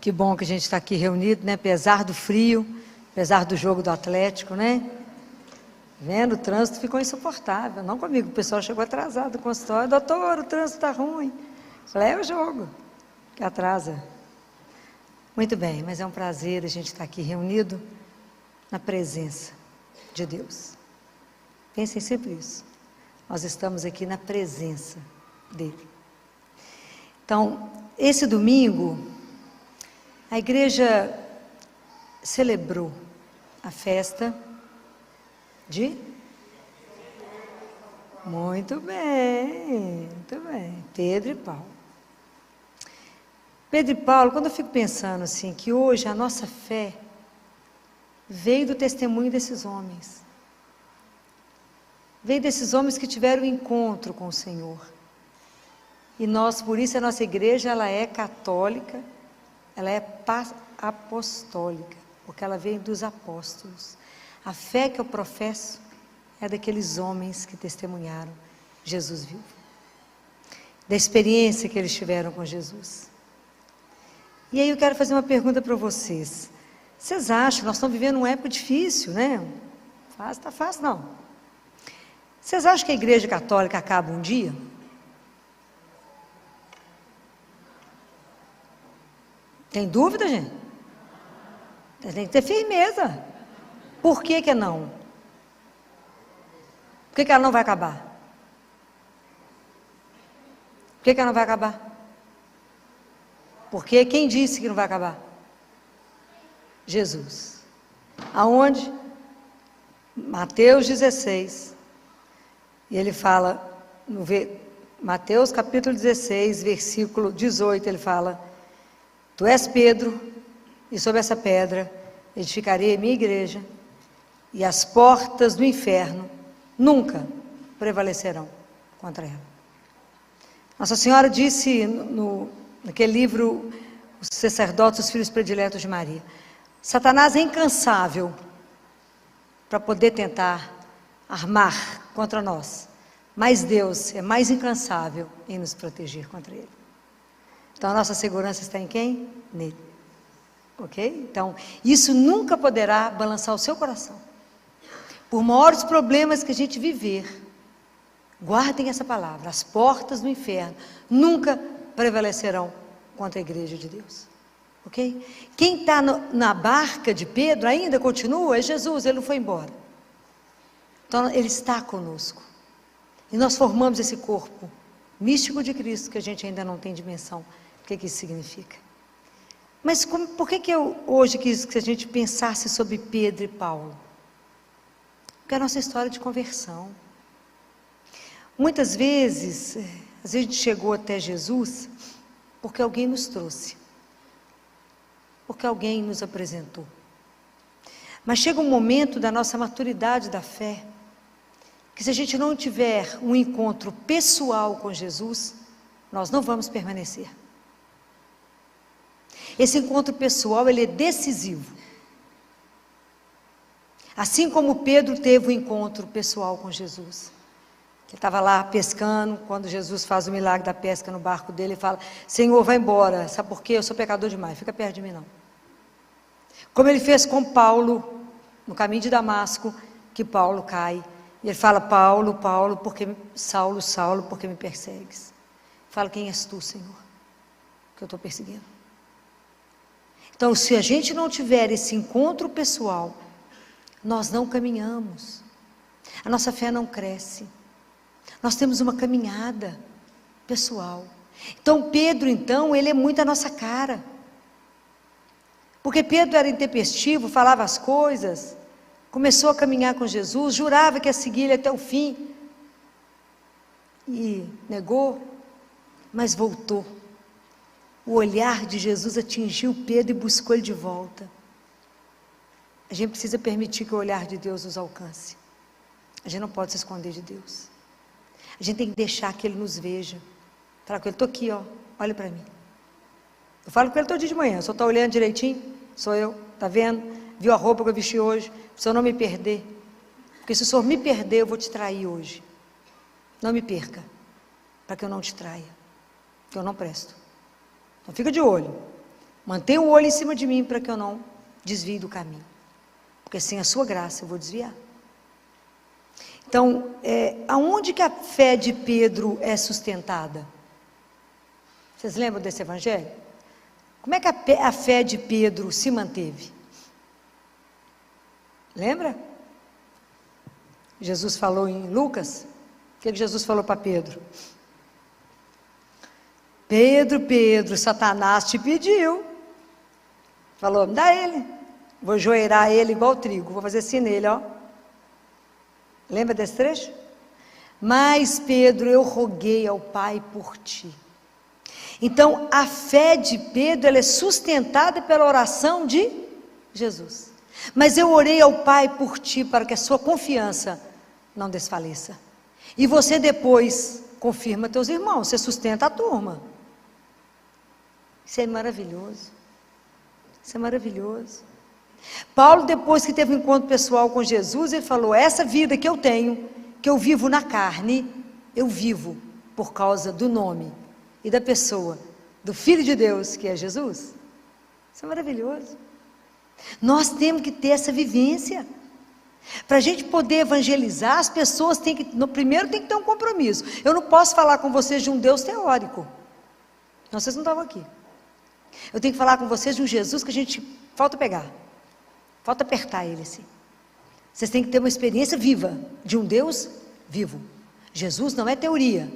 Que bom que a gente está aqui reunido, né? Apesar do frio, apesar do jogo do Atlético, né? Vendo, o trânsito ficou insuportável. Não comigo, o pessoal chegou atrasado do consultório. Doutor, o trânsito está ruim. Falei, é o jogo que atrasa. Muito bem, mas é um prazer a gente estar aqui reunido na presença de Deus. Pensem sempre isso. Nós estamos aqui na presença dEle. Então, esse domingo, a igreja celebrou a festa de... Muito bem, Pedro e Paulo. Pedro e Paulo, quando eu fico pensando assim, que hoje a nossa fé veio do testemunho desses homens. Veio desses homens que tiveram um encontro com o Senhor. E nós, por isso, a nossa igreja, ela é católica, ela é apostólica, porque ela veio dos apóstolos. A fé que eu professo é daqueles homens que testemunharam Jesus vivo. Da experiência que eles tiveram com Jesus. E aí eu quero fazer uma pergunta para vocês. Vocês acham, nós estamos vivendo uma época difícil, né? Está fácil, não. Vocês acham que a igreja católica acaba um dia? Tem dúvida, gente? Tem que ter firmeza. Por que que não? Por que que ela não vai acabar? Por que que ela não vai acabar? Porque quem disse que não vai acabar? Jesus. Aonde? Mateus 16. E ele fala, Mateus capítulo 16, versículo 18, ele fala: Tu és Pedro, e sobre essa pedra edificarei a minha igreja, e as portas do inferno nunca prevalecerão contra ela. Nossa Senhora disse naquele livro, Os Sacerdotes, os Filhos Prediletos de Maria, Satanás é incansável para poder tentar armar contra nós, mas Deus é mais incansável em nos proteger contra ele. Então a nossa segurança está em quem? Nele. Ok? Então, isso nunca poderá balançar o seu coração. Por maiores problemas que a gente viver, guardem essa palavra: as portas do inferno nunca prevalecerão contra a igreja de Deus. Ok? Quem está na barca de Pedro ainda continua é Jesus, ele não foi embora. Então, ele está conosco. E nós formamos esse corpo místico de Cristo, que a gente ainda não tem dimensão do que isso significa. Mas por que eu hoje quis que a gente pensasse sobre Pedro e Paulo? Porque é a nossa história de conversão. Muitas vezes, às vezes a gente chegou até Jesus porque alguém nos trouxe. Porque alguém nos apresentou. Mas chega um momento da nossa maturidade da fé, que se a gente não tiver um encontro pessoal com Jesus, nós não vamos permanecer. Esse encontro pessoal, ele é decisivo. Assim como Pedro teve um encontro pessoal com Jesus. Ele estava lá pescando, quando Jesus faz o milagre da pesca no barco dele, ele fala: Senhor, vai embora, sabe por quê? Eu sou pecador demais, fica perto de mim não. Como ele fez com Paulo, no caminho de Damasco, que Paulo cai, e ele fala: Paulo, Paulo, Saulo, Saulo, por que me persegues? Fala: quem és tu, Senhor, que eu estou perseguindo? Então, se a gente não tiver esse encontro pessoal, nós não caminhamos, a nossa fé não cresce. Nós temos uma caminhada pessoal. Então Pedro, ele é muito a nossa cara. Porque Pedro era intempestivo, falava as coisas, começou a caminhar com Jesus, jurava que ia seguir ele até o fim. E negou, mas voltou. O olhar de Jesus atingiu Pedro e buscou ele de volta. A gente precisa permitir que o olhar de Deus nos alcance. A gente não pode se esconder de Deus. A gente tem que deixar que Ele nos veja. Falar com Ele: estou aqui, ó, olha para mim. Eu falo com Ele todo dia de manhã: o senhor está olhando direitinho? Sou eu, está vendo? Viu a roupa que eu vesti hoje? Para o senhor não me perder. Porque se o senhor me perder, eu vou te trair hoje. Não me perca, para que eu não te traia. Que eu não presto. Então fica de olho. Mantenha o olho em cima de mim para que eu não desvie do caminho. Porque sem a sua graça eu vou desviar. Então, aonde que a fé de Pedro é sustentada? Vocês lembram desse evangelho? Como é que a fé de Pedro se manteve? Lembra? Jesus falou em Lucas. O que Jesus falou para Pedro? Pedro, Pedro, Satanás te pediu. Falou, me dá ele. Vou joeirar ele igual trigo. Vou fazer assim nele, ó. Lembra desse trecho? Mas Pedro, eu roguei ao Pai por ti. Então, a fé de Pedro, ela é sustentada pela oração de Jesus. Mas eu orei ao Pai por ti, para que a sua confiança não desfaleça. E você depois confirma teus irmãos, você sustenta a turma. Isso é maravilhoso. Isso é maravilhoso. Paulo, depois que teve um encontro pessoal com Jesus, ele falou, essa vida que eu tenho, que eu vivo na carne, eu vivo por causa do nome e da pessoa, do Filho de Deus, que é Jesus. Isso é maravilhoso. Nós temos que ter essa vivência. Para a gente poder evangelizar, as pessoas têm que, primeiro tem que ter um compromisso. Eu não posso falar com vocês de um Deus teórico. Não, vocês não estavam aqui. Eu tenho que falar com vocês de um Jesus que a gente falta pegar. Falta apertar ele assim. Vocês têm que ter uma experiência viva, de um Deus vivo. Jesus não é teoria.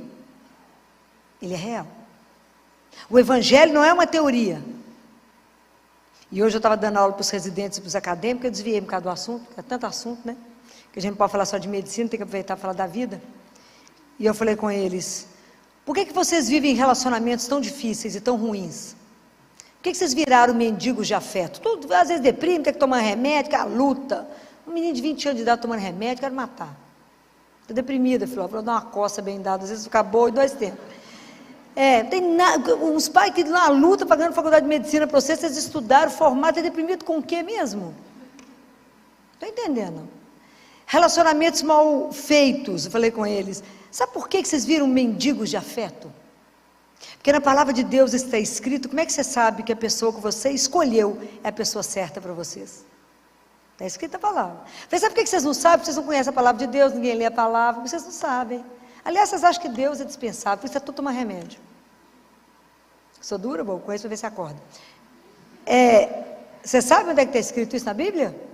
Ele é real. O Evangelho não é uma teoria. E hoje eu estava dando aula para os residentes e para os acadêmicos, eu desviei um bocado do assunto, porque é tanto assunto, né? Que a gente não pode falar só de medicina, tem que aproveitar para falar da vida. E eu falei com eles, por que vocês vivem relacionamentos tão difíceis e tão ruins? Por que vocês viraram mendigos de afeto? Tudo, às vezes deprime, tem que tomar remédio, que é a luta. Um menino de 20 anos de idade tomando remédio, quero matar. Estou deprimida, filho, vou dar uma coça bem dada, às vezes fica boa em 2 tempos. Tem uns pais que na luta, pagando faculdade de medicina para vocês estudaram, formaram, está deprimido com o quê mesmo? Estou entendendo. Relacionamentos mal feitos, eu falei com eles, sabe por que vocês viram mendigos de afeto? Porque na palavra de Deus está escrito, como é que você sabe que a pessoa que você escolheu é a pessoa certa para vocês? Está escrito a palavra. Mas sabe por que vocês não sabem? Porque vocês não conhecem a palavra de Deus, ninguém lê a palavra, vocês não sabem. Aliás, vocês acham que Deus é dispensável, por isso é tudo tomar remédio. Sou dura, vou conheço para ver se acorda. Você sabe onde é que está escrito isso na Bíblia?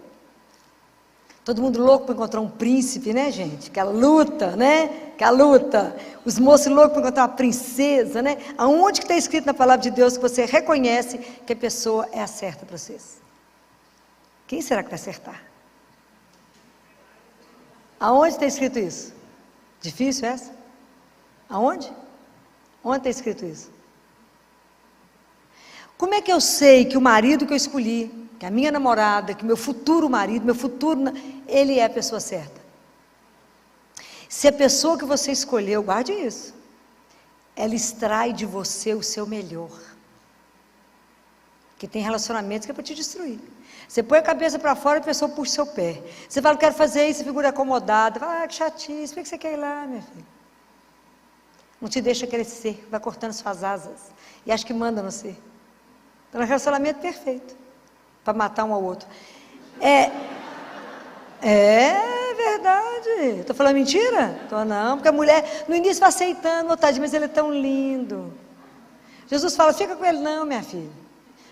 Todo mundo louco para encontrar um príncipe, né, gente? Aquela luta, né? Aquela luta. Os moços loucos para encontrar uma princesa, né? Aonde que está escrito na palavra de Deus que você reconhece que a pessoa é a certa para vocês? Quem será que vai acertar? Aonde está escrito isso? Difícil essa? Aonde? Onde está escrito isso? Como é que eu sei que o marido que eu escolhi, que a minha namorada, que meu futuro marido, ele é a pessoa certa? Se a pessoa que você escolheu, guarde isso, ela extrai de você o seu melhor. Porque tem relacionamentos que é para te destruir. Você põe a cabeça para fora e a pessoa puxa o seu pé. Você fala, quero fazer isso, figura acomodada. Fala, que chatice, por que você quer ir lá, minha filha? Não te deixa crescer, vai cortando suas asas. E acha que manda no ser. Então, é um relacionamento perfeito. Para matar um ao outro. É verdade. Estou falando mentira? Estou não, porque a mulher, no início vai aceitando, tadinho, mas ele é tão lindo. Jesus fala, fica com ele não, minha filha.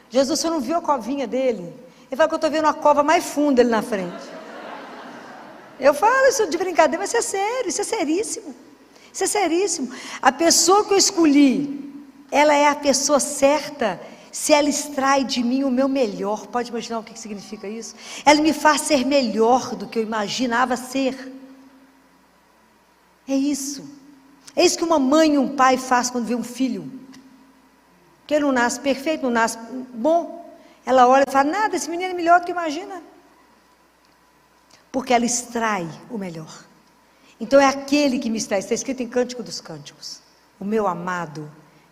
Jesus, você não viu a covinha dele? Ele fala que eu estou vendo uma cova mais funda ali na frente. Eu falo isso de brincadeira, mas isso é sério, isso é seríssimo. Isso é seríssimo. A pessoa que eu escolhi, ela é a pessoa certa, se ela extrai de mim o meu melhor. Pode imaginar o que significa isso? Ela me faz ser melhor do que eu imaginava ser. É isso. É isso que uma mãe e um pai faz quando vê um filho. Que ele não nasce perfeito, não nasce bom. Ela olha e fala, nada, esse menino é melhor do que imagina. Porque ela extrai o melhor. Então é aquele que me extrai, está escrito em Cântico dos Cânticos. O meu amado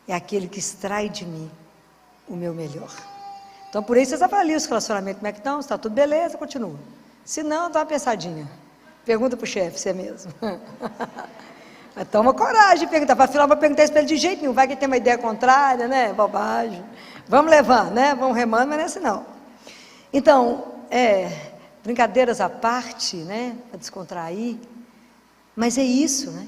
é aquele que extrai de mim o meu melhor. Então por isso vocês avaliam os relacionamentos, como é que estão? Está tudo beleza, continua. Se não, dá uma pensadinha. Pergunta para o chefe, se é mesmo. Mas toma coragem de perguntar. Afinal, vou perguntar isso para ele de jeito nenhum. Vai que tem uma ideia contrária, né? Bobagem. Vamos levando, né? Vamos remando, mas não é assim não. Então, brincadeiras à parte, né? Para descontrair. Mas é isso, né?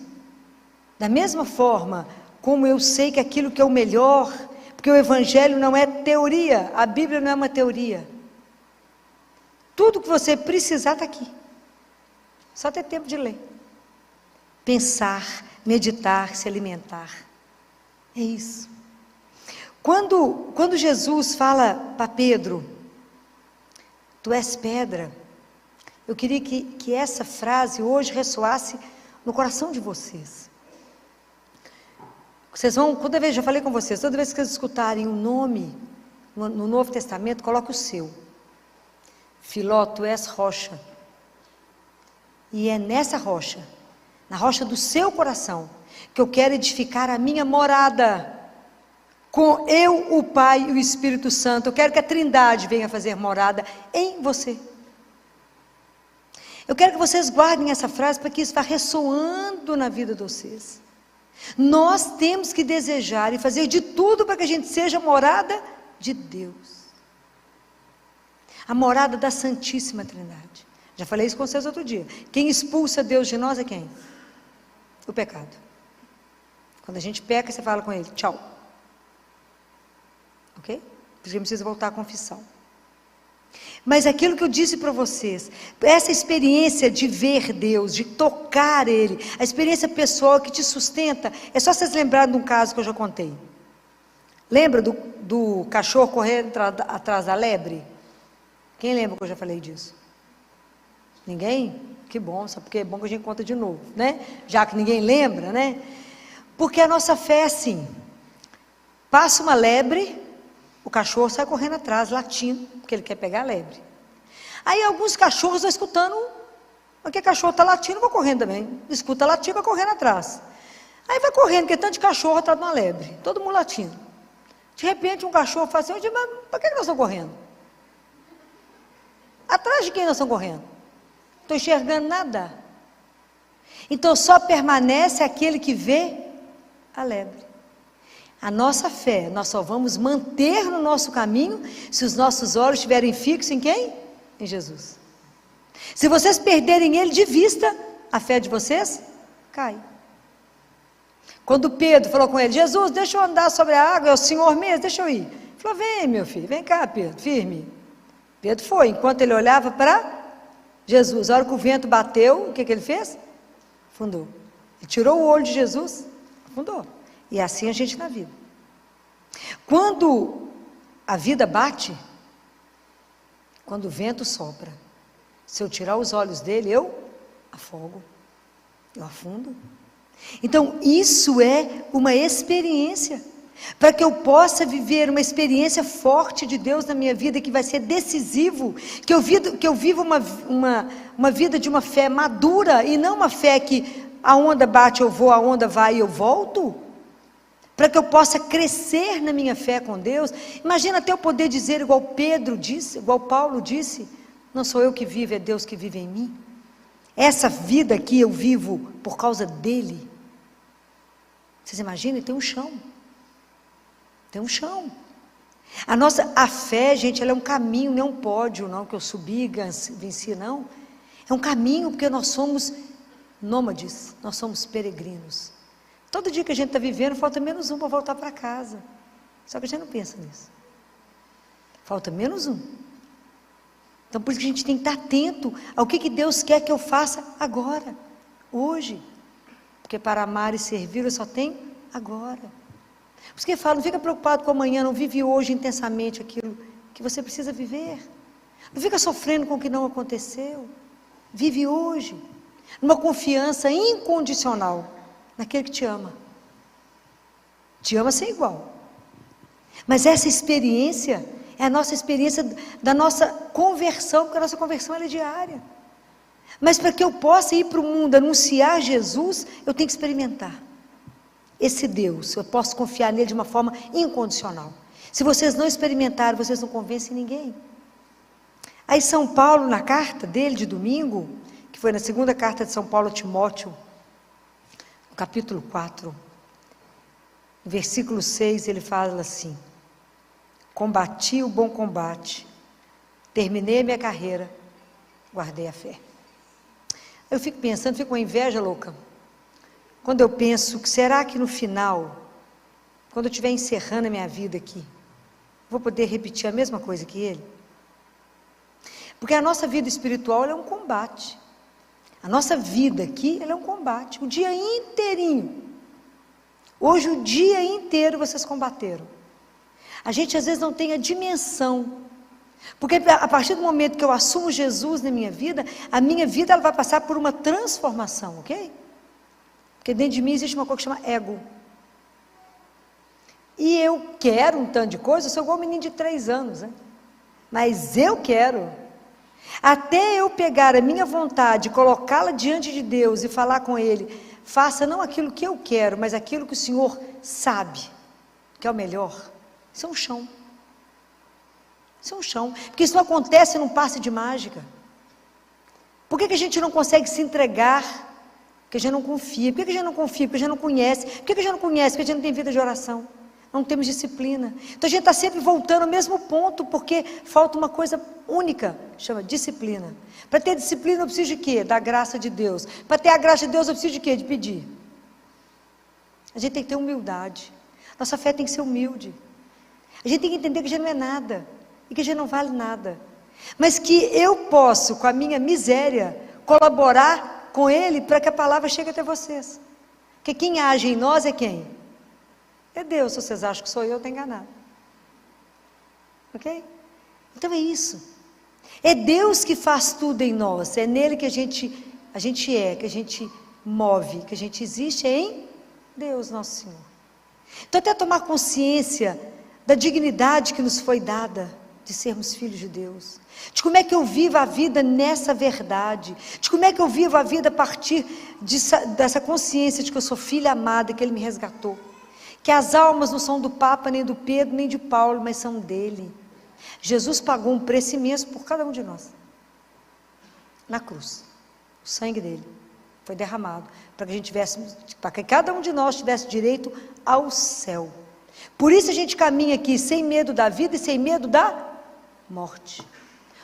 Da mesma forma como eu sei que aquilo que é o melhor, porque o Evangelho não é teoria, a Bíblia não é uma teoria. Tudo que você precisar está aqui. Só ter tempo de ler. Pensar, meditar, se alimentar. É isso. Quando Jesus fala para Pedro, tu és pedra, eu queria que essa frase hoje ressoasse no coração de vocês. Vocês vão, toda vez, já falei com vocês, toda vez que vocês escutarem um nome no Novo Testamento, coloque o seu. Filó, tu és rocha. E é nessa rocha, na rocha do seu coração, que eu quero edificar a minha morada. Com eu, o Pai e o Espírito Santo. Eu quero que a Trindade venha fazer morada em você. Eu quero que vocês guardem essa frase para que isso vá ressoando na vida de vocês. Nós temos que desejar e fazer de tudo para que a gente seja morada de Deus. A morada da Santíssima Trindade. Já falei isso com vocês outro dia. Quem expulsa Deus de nós é quem? O pecado. Quando a gente peca, você fala com ele, tchau. Ok? Porque a gente precisa voltar à confissão. Mas aquilo que eu disse para vocês, essa experiência de ver Deus, de tocar Ele, a experiência pessoal que te sustenta, é só vocês lembrarem de um caso que eu já contei. Lembra do cachorro correndo atrás da lebre? Quem lembra que eu já falei disso? Ninguém? Que bom, só porque é bom que a gente conta de novo, né? Já que ninguém lembra, né? Porque a nossa fé é assim, passa uma lebre, o cachorro sai correndo atrás, latindo, porque ele quer pegar a lebre. Aí alguns cachorros estão escutando, porque cachorro está latindo, vou correndo também. Escuta latir, vai correndo atrás. Aí vai correndo, porque tanto de cachorro atrás de uma lebre, todo mundo latindo. De repente um cachorro fala assim, mas por que nós estamos correndo? Atrás de quem nós estamos correndo? Não estou enxergando nada. Então só permanece aquele que vê a lebre. A nossa fé, nós só vamos manter no nosso caminho se os nossos olhos estiverem fixos em quem? Em Jesus. Se vocês perderem Ele de vista, a fé de vocês cai. Quando Pedro falou com ele, Jesus, deixa eu andar sobre a água, é o Senhor mesmo, deixa eu ir. Ele falou, vem meu filho, vem cá Pedro, firme. Pedro foi, enquanto ele olhava para Jesus, a hora que o vento bateu, o que ele fez? Afundou. Ele tirou o olho de Jesus, afundou. E é assim a gente na vida. Quando a vida bate, quando o vento sopra, se eu tirar os olhos dele, eu afogo, eu afundo. Então isso é uma experiência, para que eu possa viver uma experiência forte de Deus na minha vida, que vai ser decisivo, que eu viva uma vida de uma fé madura, e não uma fé que a onda bate eu vou, a onda vai e eu volto, para que eu possa crescer na minha fé com Deus. Imagina até eu poder dizer igual Pedro disse, igual Paulo disse, não sou eu que vivo, é Deus que vive em mim. Essa vida aqui eu vivo por causa dele. Vocês imaginam? Tem um chão. Tem um chão. A fé, gente, ela é um caminho, não é um pódio, não, que eu subi e venci, não. É um caminho, porque nós somos nômades, nós somos peregrinos. Todo dia que a gente está vivendo, falta menos um para voltar para casa. Só que a gente não pensa nisso. Falta menos um. Então, por isso que a gente tem que estar atento ao que Deus quer que eu faça agora, hoje. Porque para amar e servir, eu só tenho agora. Por isso que fala, não fica preocupado com amanhã, não vive hoje intensamente aquilo que você precisa viver. Não fica sofrendo com o que não aconteceu. Vive hoje, numa confiança incondicional naquele que te ama. Te ama sem igual. Mas essa experiência é a nossa experiência da nossa conversão, porque a nossa conversão ela é diária. Mas para que eu possa ir para o mundo anunciar Jesus, eu tenho que experimentar esse Deus. Eu posso confiar nele de uma forma incondicional. Se vocês não experimentarem, vocês não convencem ninguém. Aí São Paulo, na carta dele de domingo, que foi na segunda carta de São Paulo a Timóteo, no capítulo 4, no versículo 6, ele fala assim: combati o bom combate, terminei a minha carreira, guardei a fé. Eu fico pensando, fico com inveja louca, quando eu penso que será que no final, quando eu estiver encerrando a minha vida aqui, vou poder repetir a mesma coisa que ele? Porque a nossa vida espiritual é um combate. A nossa vida aqui, ela é um combate, o dia inteirinho. Hoje o dia inteiro vocês combateram. A gente às vezes não tem a dimensão, porque a partir do momento que eu assumo Jesus na minha vida, a minha vida ela vai passar por uma transformação, ok? Porque dentro de mim existe uma coisa que chama ego. E eu quero um tanto de coisa, eu sou igual um menino de 3 anos, né? Mas eu quero. Até eu pegar a minha vontade, colocá-la diante de Deus e falar com Ele, faça não aquilo que eu quero, mas aquilo que o Senhor sabe, que é o melhor. Isso é um chão. Isso é um chão. Porque isso não acontece num passe de mágica. Por que a gente não consegue se entregar? Porque a gente não confia. Por que a gente não confia? Porque a gente não conhece. Por que a gente não conhece? Porque a gente não tem vida de oração. Não temos disciplina. Então a gente está sempre voltando ao mesmo ponto, porque falta uma coisa única, chama disciplina. Para ter disciplina eu preciso de quê? Da graça de Deus. Para ter a graça de Deus eu preciso de quê? De pedir. A gente tem que ter humildade. Nossa fé tem que ser humilde. A gente tem que entender que a gente não é nada, e que a gente não vale nada. Mas que eu posso, com a minha miséria, colaborar com Ele para que a palavra chegue até vocês. Porque quem age em nós é quem? É Deus. Se vocês acham que sou eu, estou enganado. Ok? Então é isso. É Deus que faz tudo em nós. É nele que a gente é, que a gente move, que a gente existe, é em Deus, nosso Senhor. Então até tomar consciência da dignidade que nos foi dada de sermos filhos de Deus, de como é que eu vivo a vida nessa verdade, de como é que eu vivo a vida a partir dessa consciência de que eu sou filha amada, que Ele me resgatou, que as almas não são do Papa, nem do Pedro, nem de Paulo, mas são dele. Jesus pagou um preço imenso por cada um de nós, na cruz. O sangue dele foi derramado para que cada um de nós tivesse direito ao céu. Por isso a gente caminha aqui sem medo da vida e sem medo da morte.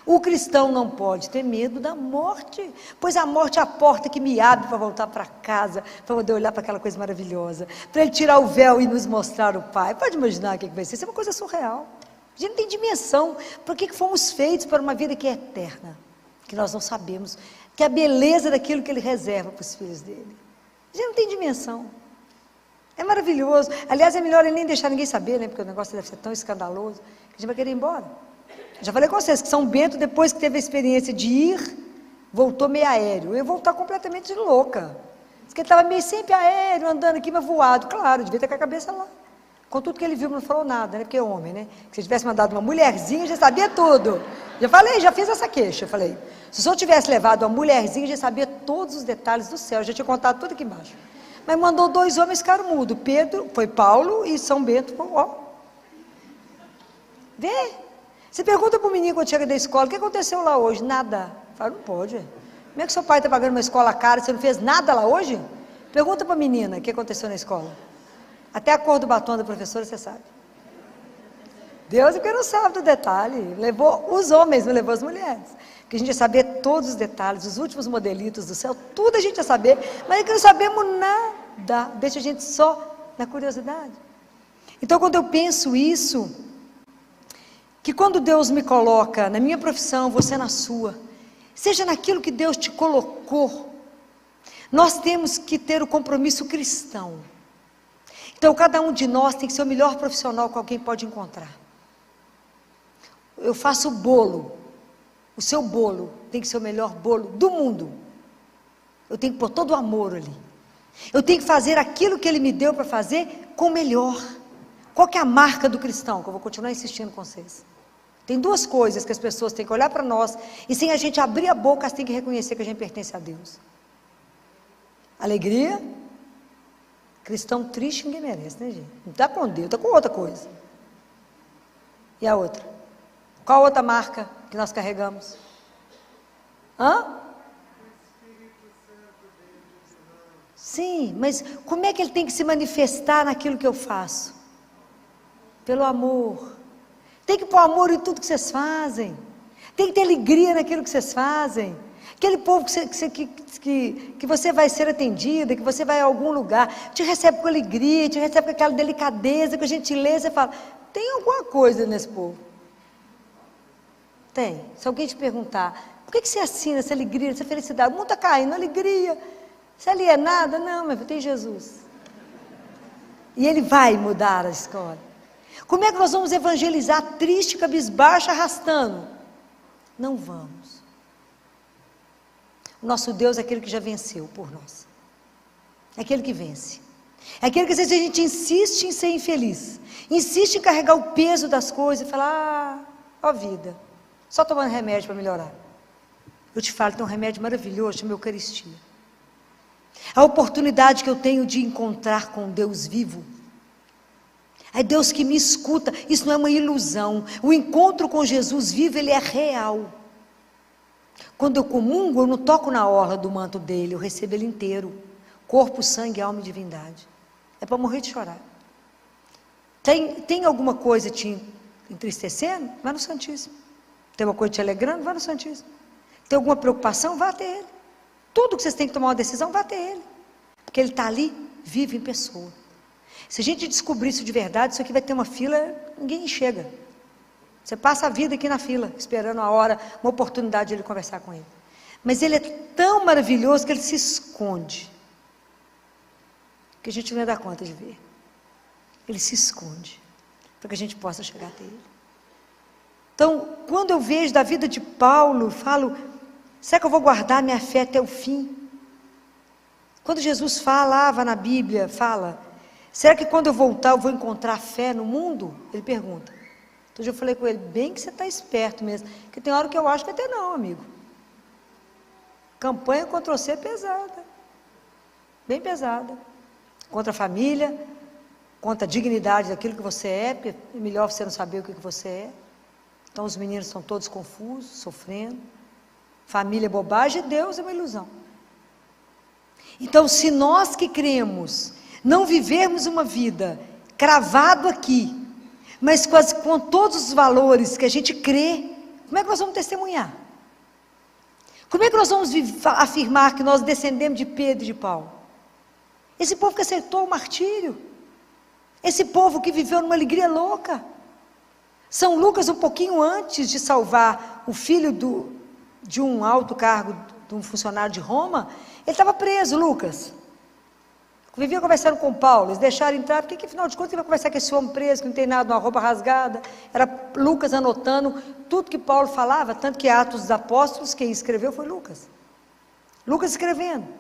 O cristão não pode ter medo da morte, pois a morte é a porta que me abre para voltar para casa, para poder olhar para aquela coisa maravilhosa, para Ele tirar o véu e nos mostrar o Pai. Pode imaginar o que vai ser? Isso é uma coisa surreal. A gente não tem dimensão para que fomos feitos para uma vida que é eterna, que nós não sabemos, que é a beleza daquilo que Ele reserva para os filhos dele. A gente não tem dimensão. É maravilhoso. Aliás, é melhor Ele nem deixar ninguém saber, né? Porque o negócio deve ser tão escandaloso que a gente vai querer ir embora. Já falei com vocês que São Bento, depois que teve a experiência de ir, voltou meio aéreo. Eu ia voltar completamente louca. Diz que ele estava meio sempre aéreo, andando aqui, mas voado. Claro, devia ter com a cabeça lá. Com tudo que ele viu, não falou nada, né? Porque é homem, né? Que se tivesse mandado uma mulherzinha, já sabia tudo. Já falei, já fiz essa queixa. Eu falei, se o senhor tivesse levado uma mulherzinha, já sabia todos os detalhes do céu. Já tinha contado tudo aqui embaixo. Mas mandou 2 homens, ficaram mudos. Pedro, foi Paulo, e São Bento, ó. Vê. Você pergunta para o menino quando chega da escola, o que aconteceu lá hoje? Nada. Fala, não pode. Como é que seu pai está pagando uma escola cara, você não fez nada lá hoje? Pergunta para a menina o que aconteceu na escola. Até a cor do batom da professora você sabe. Deus é que não sabe do detalhe. Levou os homens, não levou as mulheres. Que a gente ia saber todos os detalhes, os últimos modelitos do céu, tudo a gente ia saber, mas é que não sabemos nada. Deixa a gente só na curiosidade. Então, quando eu penso isso, que quando Deus me coloca na minha profissão, você na sua, seja naquilo que Deus te colocou, nós temos que ter o compromisso cristão. Então, cada um de nós tem que ser o melhor profissional que alguém pode encontrar. Eu faço bolo. O seu bolo tem que ser o melhor bolo do mundo. Eu tenho que pôr todo o amor ali. Eu tenho que fazer aquilo que Ele me deu para fazer com o melhor. Qual que é a marca do cristão? Que eu vou continuar insistindo com vocês. Tem 2 coisas que as pessoas têm que olhar para nós, e sem a gente abrir a boca, elas têm que reconhecer que a gente pertence a Deus. Alegria. Cristão triste ninguém merece, né, gente? Não está com Deus, está com outra coisa. E a outra? Qual a outra marca que nós carregamos? Sim, mas como é que ele tem que se manifestar naquilo que eu faço? Pelo amor. Tem que pôr amor em tudo que vocês fazem. Tem que ter alegria naquilo que vocês fazem. Aquele povo que você vai ser atendida, que você vai a algum lugar, te recebe com alegria, te recebe com aquela delicadeza, com gentileza, e fala, tem alguma coisa nesse povo? Tem. Se alguém te perguntar, por que você assina essa alegria, essa felicidade? O mundo está caindo, alegria. Você ali é nada? Não, meu filho, tem Jesus. E Ele vai mudar a história. Como é que nós vamos evangelizar triste, cabisbaixo, arrastando? Não vamos. O nosso Deus é aquele que já venceu por nós. É aquele que vence. É aquele que às vezes a gente insiste em ser infeliz. Insiste em carregar o peso das coisas e falar, ó vida, só tomando remédio para melhorar. Eu te falo, tem um remédio maravilhoso, chama Eucaristia. A oportunidade que eu tenho de encontrar com Deus vivo. É Deus que me escuta, isso não é uma ilusão. O encontro com Jesus vivo, ele é real. Quando eu comungo, eu não toco na orla do manto dele, eu recebo ele inteiro. Corpo, sangue, alma e divindade. É para morrer de chorar. Tem alguma coisa te entristecendo? Vá no Santíssimo. Tem alguma coisa te alegrando? Vá no Santíssimo. Tem alguma preocupação? Vá até ele. Tudo que vocês têm que tomar uma decisão, vá até ele. Porque ele está ali, vivo em pessoa. Se a gente descobrir isso de verdade, isso aqui vai ter uma fila, ninguém chega. Você passa a vida aqui na fila, esperando a hora, uma oportunidade de ele conversar com ele. Mas ele é tão maravilhoso que ele se esconde. Que a gente não ia dar conta de ver. Ele se esconde, para que a gente possa chegar até ele. Então, quando eu vejo da vida de Paulo, falo, será que eu vou guardar minha fé até o fim? Quando Jesus falava na Bíblia, fala, será que quando eu voltar eu vou encontrar fé no mundo? Ele pergunta. Então eu falei com ele, bem que você está esperto mesmo, porque tem hora que eu acho que até não, amigo. Campanha contra você é pesada, bem pesada. Contra a família, contra a dignidade daquilo que você é, porque é melhor você não saber o que você é. Então os meninos estão todos confusos, sofrendo. Família é bobagem, Deus é uma ilusão. Então se nós que cremos, não vivermos uma vida cravado aqui, mas com todos os valores que a gente crê, como é que nós vamos testemunhar? Como é que nós vamos afirmar que nós descendemos de Pedro e de Paulo? Esse povo que aceitou o martírio, esse povo que viveu numa alegria louca. São Lucas, um pouquinho antes de salvar o filho de um alto cargo, de um funcionário de Roma, ele estava preso, Lucas. Vivia conversando com Paulo, eles deixaram entrar, porque afinal de contas ele vai conversar com esse homem preso, que não tem nada, uma roupa rasgada. Era Lucas anotando tudo que Paulo falava, tanto que Atos dos Apóstolos, quem escreveu foi Lucas. Lucas escrevendo.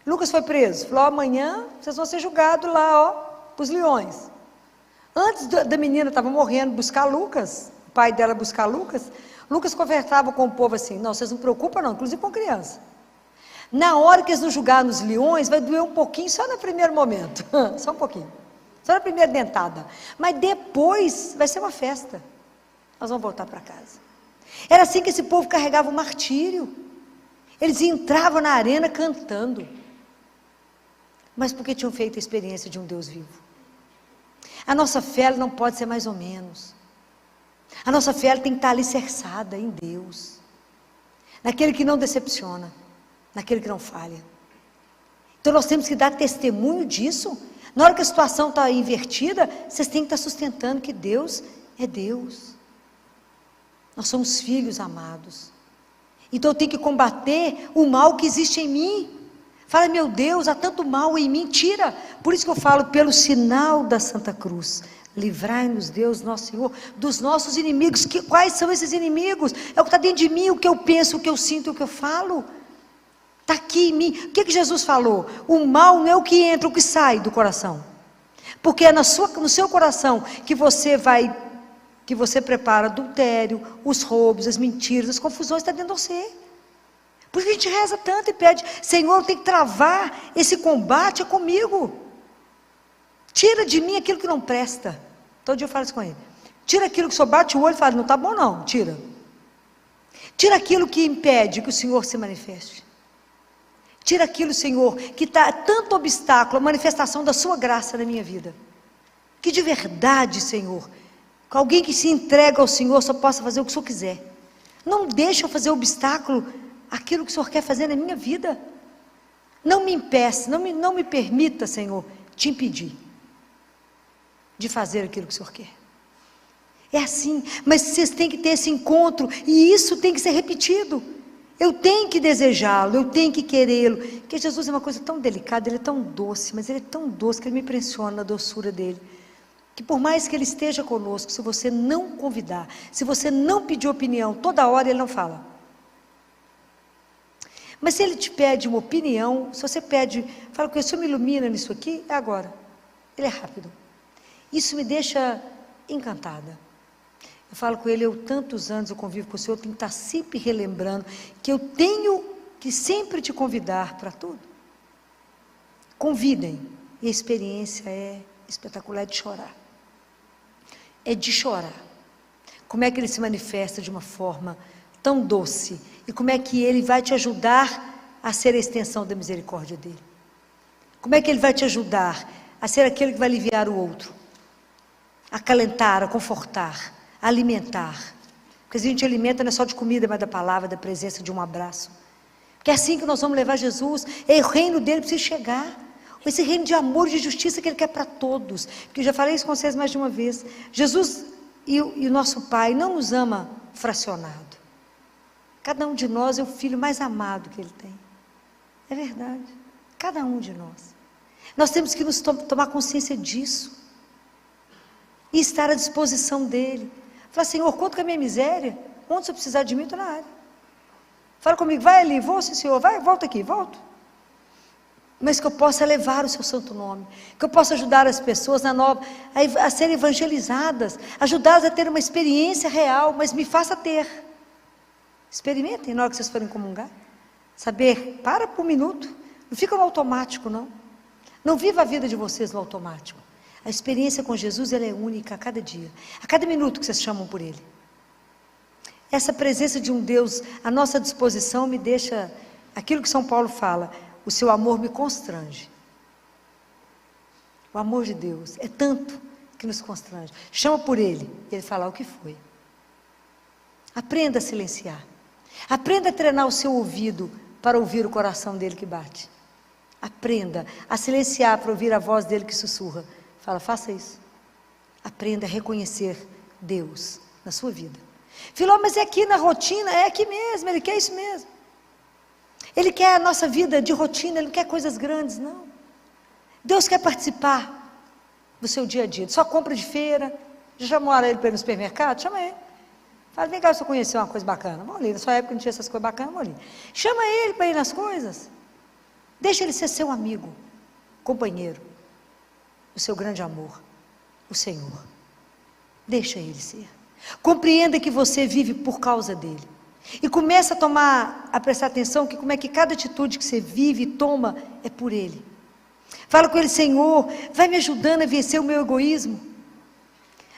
Lucas foi preso, falou, amanhã vocês vão ser julgados lá, para os leões. Antes da menina estava morrendo, buscar Lucas, o pai dela buscar Lucas, Lucas conversava com o povo assim, não, vocês não preocupam não, inclusive com criança. Na hora que eles nos julgarem nos leões, vai doer um pouquinho, só no primeiro momento, só um pouquinho, só na primeira dentada, mas depois vai ser uma festa, nós vamos voltar para casa. Era assim que esse povo carregava o martírio, eles entravam na arena cantando, mas porque tinham feito a experiência de um Deus vivo. A nossa fé não pode ser mais ou menos, a nossa fé tem que estar alicerçada em Deus, naquele que não decepciona, naquele que não falha. Então nós temos que dar testemunho disso. Na hora que a situação está invertida, vocês têm que estar sustentando que Deus é Deus. Nós somos filhos amados. Então eu tenho que combater o mal que existe em mim. Fala, meu Deus, há tanto mal em mim, tira. Por isso que eu falo, pelo sinal da Santa Cruz, livrai-nos, Deus, nosso Senhor, dos nossos inimigos. Quais são esses inimigos? É o que está dentro de mim, o que eu penso, o que eu sinto, o que eu falo. Está aqui em mim. O que Jesus falou? O mal não é o que entra, o que sai do coração. Porque é no seu coração que você prepara adultério, os roubos, as mentiras, as confusões, está dentro de você. Por isso que a gente reza tanto e pede, Senhor, tem que travar esse combate comigo. Tira de mim aquilo que não presta. Todo dia eu falo isso com ele. Tira aquilo que só bate o olho e fala, não está bom não, tira. Tira aquilo que impede que o Senhor se manifeste. Tira aquilo, Senhor, que está tanto obstáculo, a manifestação da sua graça na minha vida. Que de verdade, Senhor, que alguém que se entrega ao Senhor só possa fazer o que o Senhor quiser. Não deixa eu fazer obstáculo àquilo que o Senhor quer fazer na minha vida. Não me impeça, não me permita, Senhor, te impedir de fazer aquilo que o Senhor quer. É assim, mas vocês têm que ter esse encontro, e isso tem que ser repetido. Eu tenho que desejá-lo, eu tenho que querê-lo. Porque Jesus é uma coisa tão delicada, ele é tão doce, mas ele é tão doce que ele me impressiona na doçura dele. Que por mais que ele esteja conosco, se você não convidar, se você não pedir opinião, toda hora ele não fala. Mas se ele te pede uma opinião, se você pede, fala com ele, o Senhor me ilumina nisso aqui, é agora. Ele é rápido. Isso me deixa encantada. Eu falo com ele, tantos anos eu convivo com o Senhor, eu tenho que estar sempre relembrando que eu tenho que sempre te convidar para tudo. Convidem. E a experiência é espetacular, é de chorar. É de chorar. Como é que ele se manifesta de uma forma tão doce? E como é que ele vai te ajudar a ser a extensão da misericórdia dele? Como é que ele vai te ajudar a ser aquele que vai aliviar o outro? A acalentar, a confortar, a alimentar. Porque a gente alimenta não é só de comida, mas da palavra, da presença, de um abraço. Porque é assim que nós vamos levar Jesus. É o reino dele precisa chegar. Esse reino de amor e de justiça que ele quer para todos. Porque eu já falei isso com vocês mais de uma vez. Jesus e o nosso Pai não nos ama fracionado. Cada um de nós é o filho mais amado que ele tem. É verdade. Cada um de nós. Nós temos que nos tomar consciência disso. E estar à disposição dele. Falar, Senhor, conta com a minha miséria. Onde você precisar de mim, estou na área. Fala comigo, vai ali, vou sim, Senhor, vai, volta aqui, volto. Mas que eu possa levar o seu santo nome. Que eu possa ajudar as pessoas a serem evangelizadas. Ajudá-las a ter uma experiência real, mas me faça ter. Experimentem na hora que vocês forem comungar. Saber, para por um minuto. Não fica no automático, não. Não viva a vida de vocês no automático. A experiência com Jesus, ela é única a cada dia. A cada minuto que vocês chamam por Ele. Essa presença de um Deus à nossa disposição me deixa... Aquilo que São Paulo fala, o seu amor me constrange. O amor de Deus é tanto que nos constrange. Chama por Ele, e Ele fala o que foi. Aprenda a silenciar. Aprenda a treinar o seu ouvido para ouvir o coração dele que bate. Aprenda a silenciar para ouvir a voz dele que sussurra. Fala, faça isso. Aprenda a reconhecer Deus na sua vida. Filó, mas é aqui na rotina, é aqui mesmo, ele quer isso mesmo. Ele quer a nossa vida de rotina, ele não quer coisas grandes, não. Deus quer participar do seu dia a dia, só compra de feira. Já chamou ele para ir no supermercado? Chama ele. Fala, vem cá, você conheceu uma coisa bacana. Vamos ali, na sua época não tinha essas coisas bacanas, vamos ali. Chama ele para ir nas coisas. Deixa ele ser seu amigo, companheiro, o seu grande amor, o Senhor. Deixa ele ser. Compreenda que você vive por causa dele. E começa a prestar atenção que como é que cada atitude que você vive e toma é por ele. Fala com ele, Senhor, vai me ajudando a vencer o meu egoísmo.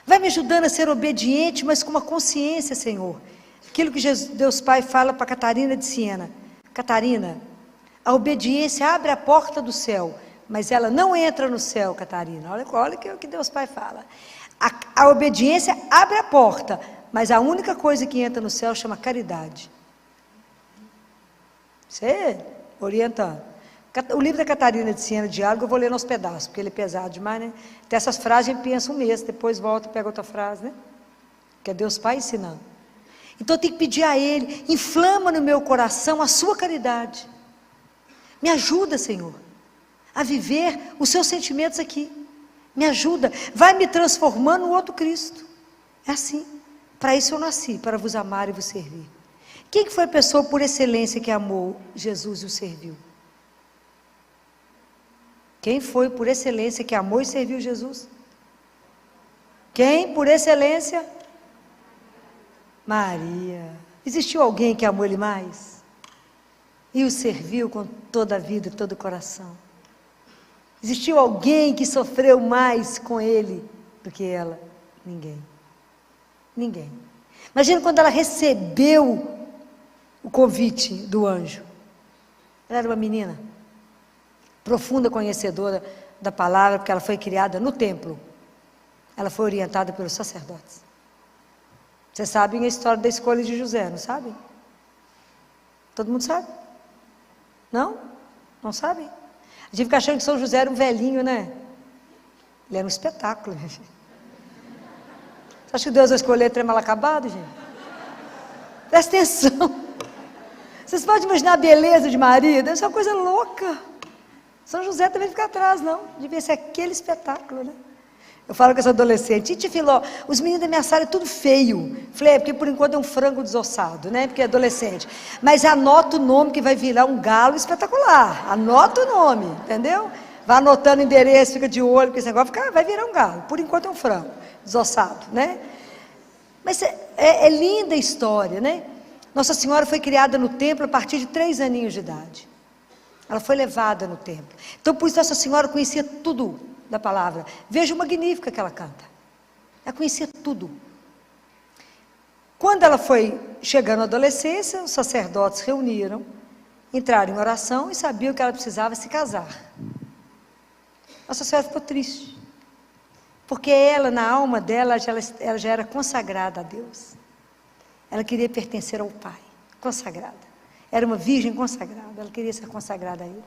Vai me ajudando a ser obediente, mas com uma consciência, Senhor. Aquilo que Deus Pai fala para Catarina de Siena. Catarina, a obediência abre a porta do céu, mas ela não entra no céu, Catarina. Olha o que Deus Pai fala. A obediência abre a porta, mas a única coisa que entra no céu chama caridade. Você orientando. O livro da Catarina de Siena, Diálogo, eu vou ler nos pedaços, porque ele é pesado demais, né? Tem essas frases, a gente pensa um mês, depois volta e pega outra frase, né? Que é Deus Pai ensinando. Então eu tenho que pedir a Ele, inflama no meu coração a sua caridade. Me ajuda, Senhor, a viver os seus sentimentos aqui. Me ajuda, vai me transformando no outro Cristo. É assim. Para isso eu nasci, para vos amar e vos servir. Quem que foi a pessoa por excelência que amou Jesus e o serviu? Quem foi por excelência que amou e serviu Jesus? Quem por excelência? Maria. Existiu alguém que amou ele mais? E o serviu com toda a vida e todo o coração? Existiu alguém que sofreu mais com ele do que ela? Ninguém. Ninguém. Imagina quando ela recebeu o convite do anjo. Ela era uma menina profunda conhecedora da palavra, porque ela foi criada no templo. Ela foi orientada pelos sacerdotes. Vocês sabem a história da escolha de José, não sabem? Todo mundo sabe? Não? Não sabem? A gente fica achando que São José era um velhinho, né? Ele era um espetáculo, gente. Você acha que Deus vai escolher trem mal acabado, gente? Presta atenção. Vocês podem imaginar a beleza de Maria? Deve ser uma coisa louca. São José também fica atrás, não. Devia ser aquele espetáculo, né? Eu falo com essa adolescente, Titi Filó, os meninos da minha sala é tudo feio. Falei, porque por enquanto é um frango desossado, né? Porque é adolescente. Mas anota o nome que vai virar um galo espetacular. Anota o nome, entendeu? Vai anotando o endereço, fica de olho, porque esse negócio vai virar um galo. Por enquanto é um frango desossado, né? Mas é linda a história, né? Nossa Senhora foi criada no templo a partir de 3 aninhos de idade. Ela foi levada no templo. Então, por isso, Nossa Senhora conhecia tudo da palavra. Veja o Magnífica que ela canta. Ela conhecia tudo. Quando ela foi chegando à adolescência, os sacerdotes reuniram, entraram em oração e sabiam que ela precisava se casar. Nossa Senhora ficou triste. Porque ela, na alma dela, ela já era consagrada a Deus. Ela queria pertencer ao Pai, consagrada. Era uma virgem consagrada, ela queria ser consagrada a Ele.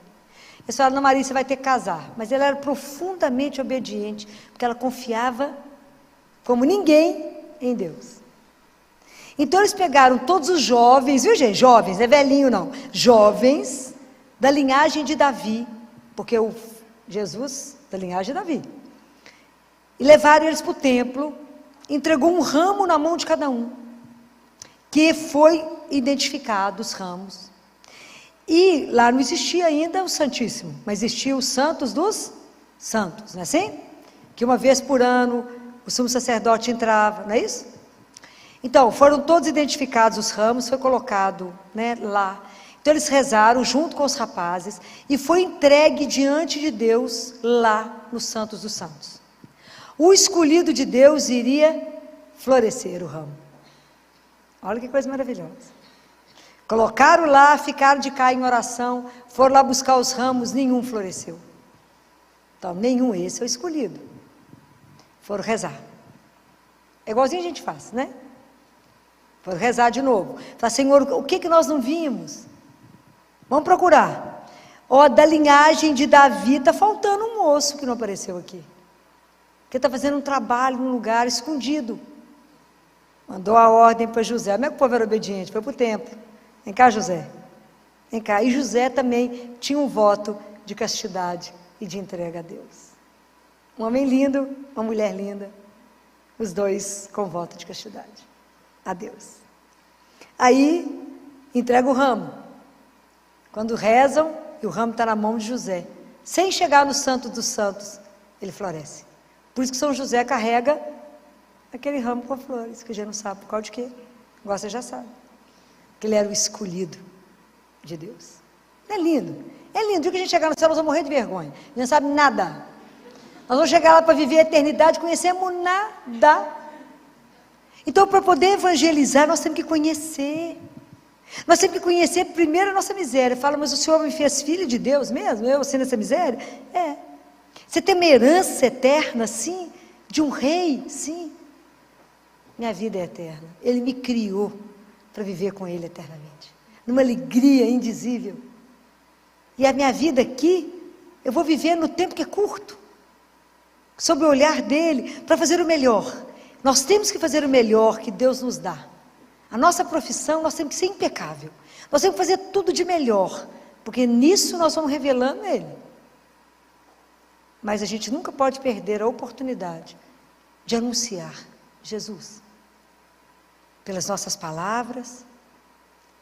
Eles falaram, não, Maria, você vai ter que casar. Mas ela era profundamente obediente, porque ela confiava, como ninguém, em Deus. Então eles pegaram todos os jovens, viu gente? Jovens, não é velhinho não. Jovens da linhagem de Davi, porque o Jesus da linhagem de Davi. E levaram eles para o templo, entregou um ramo na mão de cada um, que foi identificado os ramos. E lá não existia ainda o Santíssimo, mas existia os Santos dos Santos, não é assim? Que uma vez por ano o sumo sacerdote entrava, não é isso? Então, foram todos identificados os ramos, foi colocado, né, lá. Então eles rezaram junto com os rapazes e foi entregue diante de Deus lá nos Santos dos Santos. O escolhido de Deus iria florescer o ramo. Olha que coisa maravilhosa. Colocaram lá, ficaram de cá em oração, foram lá buscar os ramos, nenhum floresceu. Então, nenhum, esse é o escolhido. Foram rezar. É igualzinho a gente faz, né? Foram rezar de novo. Falaram, Senhor, o que nós não vimos? Vamos procurar. Ó, da linhagem de Davi, está faltando um moço que não apareceu aqui. Que está fazendo um trabalho num lugar escondido. Mandou a ordem para José. Como é que o povo era obediente? Foi para o templo. Vem cá, José. Vem cá. E José também tinha um voto de castidade e de entrega a Deus. Um homem lindo, uma mulher linda. Os dois com voto de castidade a Deus. Aí, entrega o ramo. Quando rezam, e o ramo está na mão de José. Sem chegar no Santo dos Santos, ele floresce. Por isso que São José carrega aquele ramo com flores, que a gente não sabe por causa de quê. Agora você já sabe. Que ele era o escolhido de Deus. É lindo. É lindo. O que a gente chegar no céu, nós vamos morrer de vergonha. A gente não sabe nada. Nós vamos chegar lá para viver a eternidade, conhecemos nada. Então, para poder evangelizar, nós temos que conhecer. Nós temos que conhecer primeiro a nossa miséria. Fala, mas o Senhor me fez filho de Deus mesmo? Eu sendo essa miséria? É. Você tem uma herança eterna, sim. De um rei, sim. Minha vida é eterna. Ele me criou para viver com Ele eternamente. Numa alegria indizível. E a minha vida aqui, eu vou viver no tempo que é curto. Sob o olhar dEle, para fazer o melhor. Nós temos que fazer o melhor que Deus nos dá. A nossa profissão, nós temos que ser impecável. Nós temos que fazer tudo de melhor. Porque nisso nós vamos revelando Ele. Mas a gente nunca pode perder a oportunidade de anunciar Jesus. Pelas nossas palavras,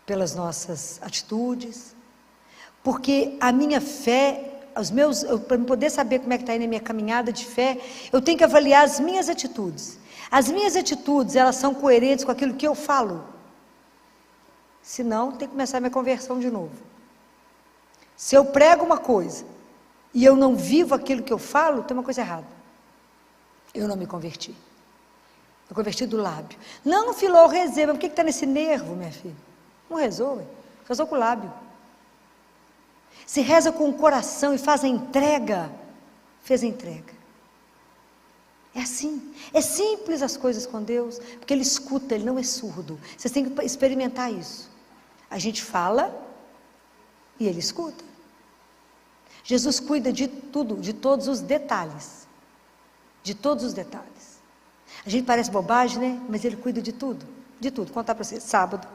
pelas nossas atitudes. Porque a minha fé, para poder saber como é que está aí na minha caminhada de fé, eu tenho que avaliar as minhas atitudes. As minhas atitudes, elas são coerentes com aquilo que eu falo. Senão, tem que começar a minha conversão de novo. Se eu prego uma coisa e eu não vivo aquilo que eu falo, tem uma coisa errada. Eu não me converti. Eu converti do lábio. Não, Filó, eu rezei, mas por que está nesse nervo, minha filha? Não rezou, rezou com o lábio. se reza com o coração e faz a entrega, fez a entrega. É assim, é simples as coisas com Deus, porque Ele escuta, Ele não é surdo. Vocês têm que experimentar isso. A gente fala e Ele escuta. Jesus cuida de tudo, de todos os detalhes. De todos os detalhes. A gente parece bobagem, né? Mas Ele cuida de tudo. De tudo. Vou contar para vocês. Sábado,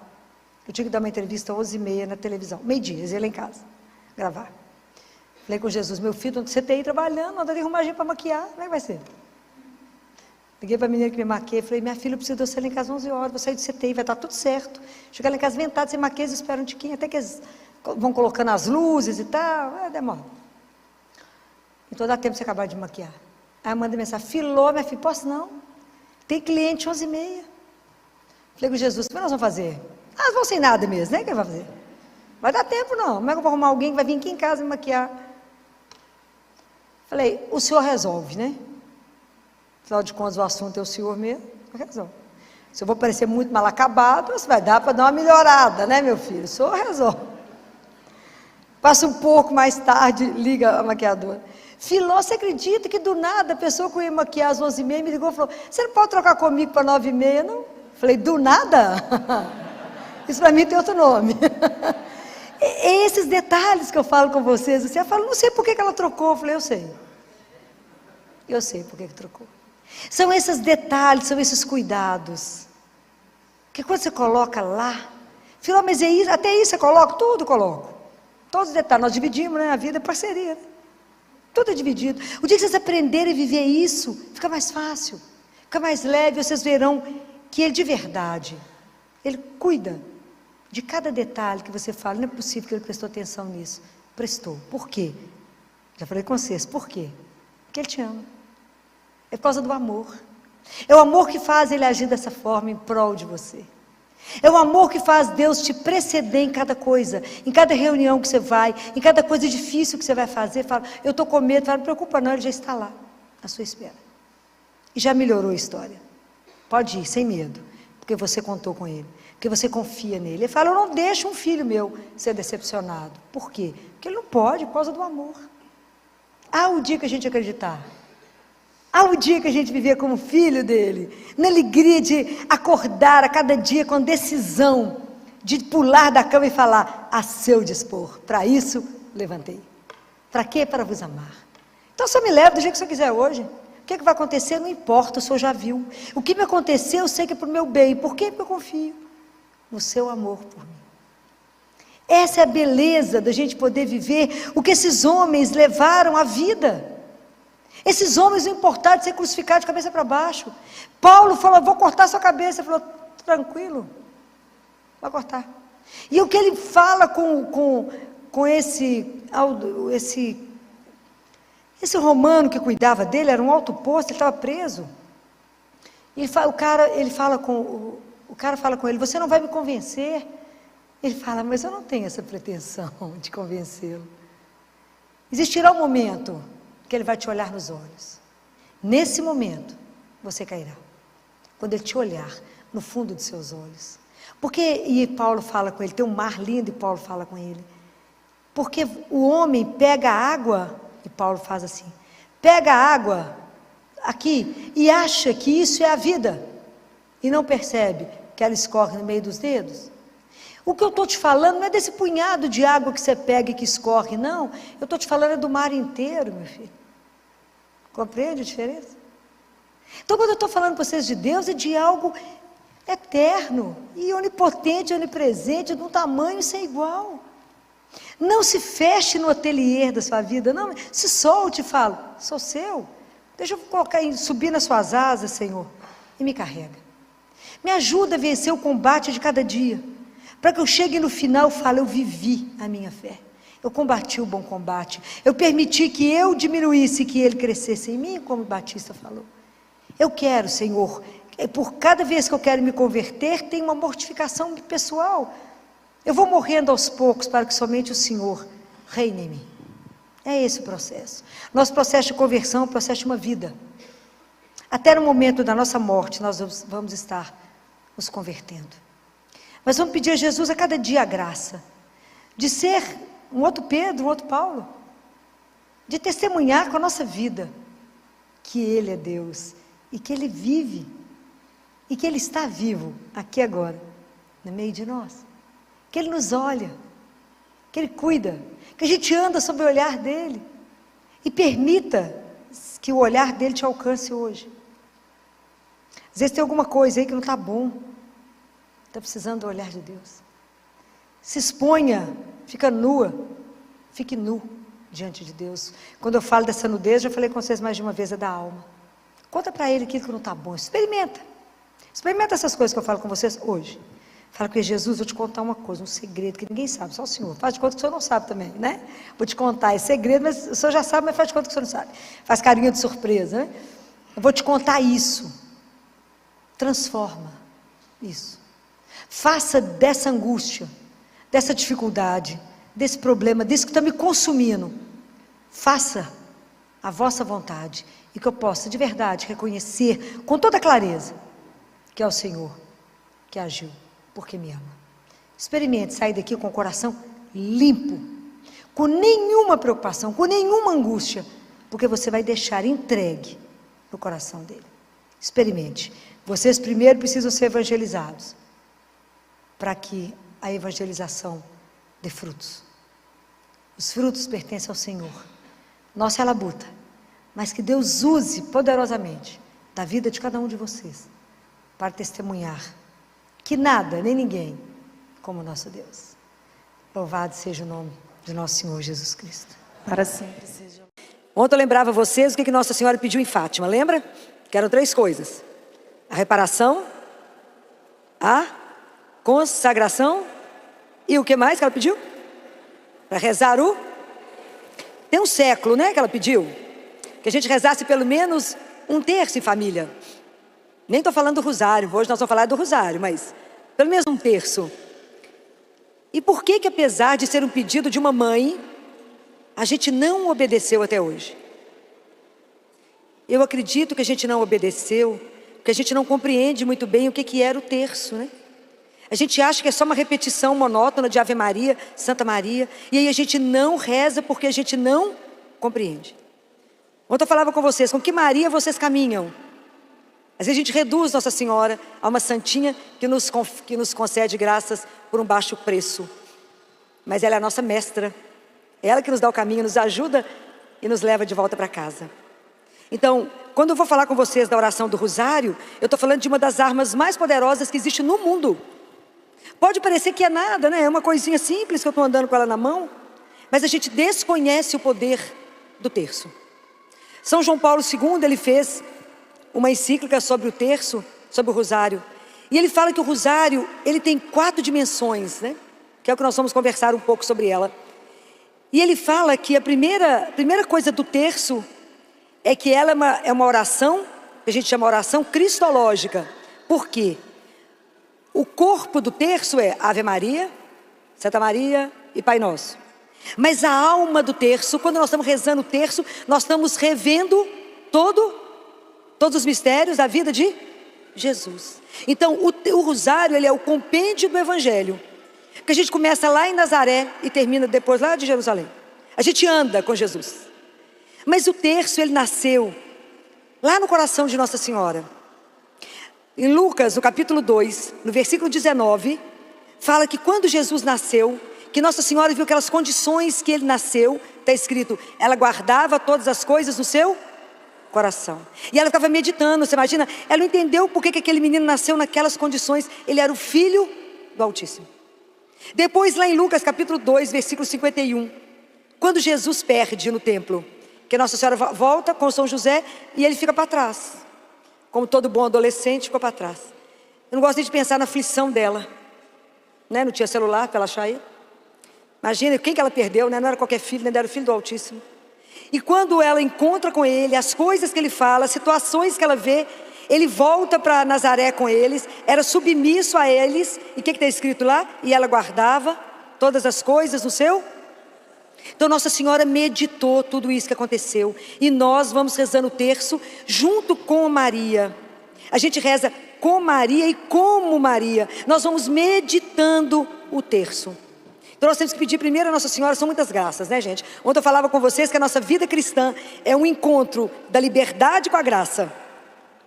eu tinha que dar uma entrevista às 11h30 na televisão. Meio-dia, eles iam lá em casa, gravar. Falei com Jesus, meu filho, você tem aí trabalhando, anda de arrumar gente para maquiar, como é que vai ser? Liguei para a menina que me maquia, falei, minha filha, eu preciso de você lá em casa às 11 horas, vou sair do CTI, vai estar tudo certo. Chegar lá em casa ventado, sem maquia, eles esperam um tiquinho, até que eles vão colocando as luzes e tal, demora. Então dá tempo de você acabar de maquiar. Aí eu mandei mensagem, Filó, minha filha, posso não? Tem cliente 11h30. Falei com Jesus, o que nós vamos fazer? Ah, vão sem nada mesmo, né? O que vai fazer? Vai dar tempo não, como é que eu vou arrumar alguém que vai vir aqui em casa me maquiar? Falei, o senhor resolve, né? Afinal de contas, o assunto é o senhor mesmo, resolve. Se eu vou parecer muito mal acabado, você vai dar para dar uma melhorada, né, meu filho? O senhor resolve. Passa um pouco mais tarde, liga a maquiadora. Filó, você acredita que do nada a pessoa que eu ia maquiar às 11h30 me ligou e falou, você não pode trocar comigo para 9h30, não? Falei, do nada? Isso para mim tem outro nome. É esses detalhes que eu falo com vocês. Você fala, não sei por que ela trocou. Eu falei, eu sei. Eu sei por que trocou. São esses detalhes, são esses cuidados. Que quando você coloca lá, Filó, mas é isso, até isso você coloca? Tudo coloco. Todos os detalhes, nós dividimos, né? A vida é parceria, né? Tudo é dividido. O dia que vocês aprenderem a viver isso, fica mais fácil, fica mais leve, vocês verão que Ele de verdade, Ele cuida de cada detalhe que você fala. Não é possível que Ele prestou atenção nisso. Prestou. Por quê? Já falei com vocês, por quê? Porque Ele te ama. É por causa do amor. É o amor que faz Ele agir dessa forma em prol de você. É o amor que faz Deus te preceder em cada coisa, em cada reunião que você vai, em cada coisa difícil que você vai fazer. Fala, eu estou com medo, fala, não preocupa não, Ele já está lá, à sua espera. E já melhorou a história. Pode ir, sem medo, porque você contou com Ele, porque você confia nele. Ele fala, eu não deixo um filho meu ser decepcionado. Por quê? Porque ele não pode, por causa do amor. Há o dia que a gente acreditar. Há o dia que a gente viver como filho dele, na alegria de acordar a cada dia com decisão, de pular da cama e falar, a seu dispor, para isso levantei. Para quê? Para vos amar. Então só me leva do jeito que o senhor quiser hoje. O que vai acontecer? Não importa, o senhor já viu. O que me aconteceu, eu sei que é para o meu bem. Por quê? Porque eu confio no seu amor por mim. Essa é a beleza da gente poder viver o que esses homens levaram à vida. Esses homens não importaram de ser crucificados de cabeça para baixo. Paulo falou, vou cortar sua cabeça. Ele falou, tranquilo, vai cortar. E o que ele fala com esse romano que cuidava dele, era um alto posto, ele estava preso. E o cara fala com ele, você não vai me convencer? Ele fala, mas eu não tenho essa pretensão de convencê-lo. Existirá um momento que Ele vai te olhar nos olhos. Nesse momento, você cairá. Quando Ele te olhar no fundo dos seus olhos. E Paulo fala com ele, tem um mar lindo e Paulo fala com ele. Porque o homem pega a água, e Paulo faz assim, pega a água aqui e acha que isso é a vida. E não percebe que ela escorre no meio dos dedos. O que eu estou te falando não é desse punhado de água que você pega e que escorre, não. Eu estou te falando do mar inteiro, meu filho. Compreende a diferença? Então, quando eu estou falando para vocês de Deus, é de algo eterno, e onipotente, onipresente, de um tamanho sem igual. Não se feche no ateliê da sua vida, não. Se solte e fala, sou seu. Deixa eu subir nas suas asas, Senhor, e me carrega. Me ajuda a vencer o combate de cada dia. Para que eu chegue no final e fale, eu vivi a minha fé. Eu combati o bom combate. Eu permiti que eu diminuísse e que Ele crescesse em mim, como o Batista falou. Eu quero, Senhor, por cada vez que eu quero me converter, tem uma mortificação pessoal. Eu vou morrendo aos poucos para que somente o Senhor reine em mim. É esse o processo. Nosso processo de conversão é um processo de uma vida. Até no momento da nossa morte, nós vamos estar nos convertendo. Mas vamos pedir a Jesus a cada dia a graça de ser um outro Pedro, um outro Paulo, de testemunhar com a nossa vida que Ele é Deus e que Ele vive e que Ele está vivo aqui agora, no meio de nós, que Ele nos olha, que Ele cuida, que a gente anda sob o olhar dEle e permita que o olhar dEle te alcance hoje. Às vezes tem alguma coisa aí que não está bom, está precisando do olhar de Deus. Se exponha, fica nua, fique nu diante de Deus. Quando eu falo dessa nudez, já falei com vocês mais de uma vez, é da alma. Conta para Ele aquilo que não está bom, experimenta essas coisas que eu falo com vocês hoje. Fala com Jesus, vou te contar uma coisa, um segredo que ninguém sabe, só o Senhor. Faz de conta que o Senhor não sabe também, né? Vou te contar esse segredo, mas o Senhor já sabe, mas faz de conta que o Senhor não sabe. Faz carinha de surpresa, né? Eu vou te contar isso. Transforma isso. Faça dessa angústia, dessa dificuldade, desse problema, disso que está me consumindo, faça a vossa vontade e que eu possa de verdade reconhecer com toda clareza que é o Senhor que agiu porque me ama. Experimente sair daqui com o coração limpo, com nenhuma preocupação, com nenhuma angústia, porque você vai deixar entregue no coração dele. Experimente. Vocês primeiro precisam ser evangelizados para que a evangelização dê frutos. Os frutos pertencem ao Senhor. Nossa é a labuta, mas que Deus use poderosamente da vida de cada um de vocês para testemunhar que nada, nem ninguém, como o nosso Deus. Louvado seja o nome de nosso Senhor Jesus Cristo. Para sempre seja. Ontem eu lembrava a vocês o que Nossa Senhora pediu em Fátima, lembra? Que eram 3 coisas: a reparação, a consagração e o que mais que ela pediu? Para rezar Tem um século, né, que ela pediu que a gente rezasse pelo menos 1/3 em família. Nem estou falando do rosário, hoje nós vamos falar do rosário, mas pelo menos 1/3. E por que apesar de ser um pedido de uma mãe, a gente não obedeceu até hoje? Eu acredito que a gente não obedeceu, porque a gente não compreende muito bem o que era o terço, né? A gente acha que é só uma repetição monótona de Ave Maria, Santa Maria, e aí a gente não reza porque a gente não compreende. Ontem eu falava com vocês, com que Maria vocês caminham? Às vezes a gente reduz Nossa Senhora a uma santinha que nos concede graças por um baixo preço. Mas ela é a nossa mestra, é ela que nos dá o caminho, nos ajuda e nos leva de volta para casa. Então, quando eu vou falar com vocês da oração do rosário, eu estou falando de uma das armas mais poderosas que existe no mundo. Pode parecer que é nada, né? É uma coisinha simples que eu estou andando com ela na mão, mas a gente desconhece o poder do terço. São João Paulo II, ele fez uma encíclica sobre o terço, sobre o rosário. E ele fala que o rosário, ele tem 4 dimensões, né? Que é o que nós vamos conversar um pouco sobre ela. E ele fala que a primeira coisa do terço é que ela é uma oração, que a gente chama oração cristológica. Por quê? O corpo do terço é Ave Maria, Santa Maria e Pai Nosso. Mas a alma do terço, quando nós estamos rezando o terço, nós estamos revendo todos os mistérios da vida de Jesus. Então o rosário, ele é o compêndio do Evangelho, que a gente começa lá em Nazaré e termina depois lá de Jerusalém. A gente anda com Jesus. Mas o terço, ele nasceu lá no coração de Nossa Senhora. Em Lucas, no capítulo 2, no versículo 19, fala que quando Jesus nasceu, que Nossa Senhora viu aquelas condições que ele nasceu, está escrito, ela guardava todas as coisas no seu coração. E ela estava meditando, você imagina, ela não entendeu por que aquele menino nasceu naquelas condições, ele era o filho do Altíssimo. Depois lá em Lucas capítulo 2, versículo 51, quando Jesus perde no templo, que Nossa Senhora volta com São José e ele fica para trás, como todo bom adolescente ficou para trás. Eu não gosto nem de pensar na aflição dela, né? Não tinha celular para ela achar ele. Imagina quem que ela perdeu, né? Não era qualquer filho, né? Era o filho do Altíssimo. E quando ela encontra com ele, as coisas que ele fala, as situações que ela vê, ele volta para Nazaré com eles, era submisso a eles, e o que está escrito lá? E ela guardava todas as coisas no seu. Então Nossa Senhora meditou tudo isso que aconteceu, e nós vamos rezando o terço junto com Maria. A gente reza com Maria e como Maria, nós vamos meditando o terço. Então nós temos que pedir primeiro a Nossa Senhora, são muitas graças, né, gente? Ontem eu falava com vocês que a nossa vida cristã é um encontro da liberdade com a graça.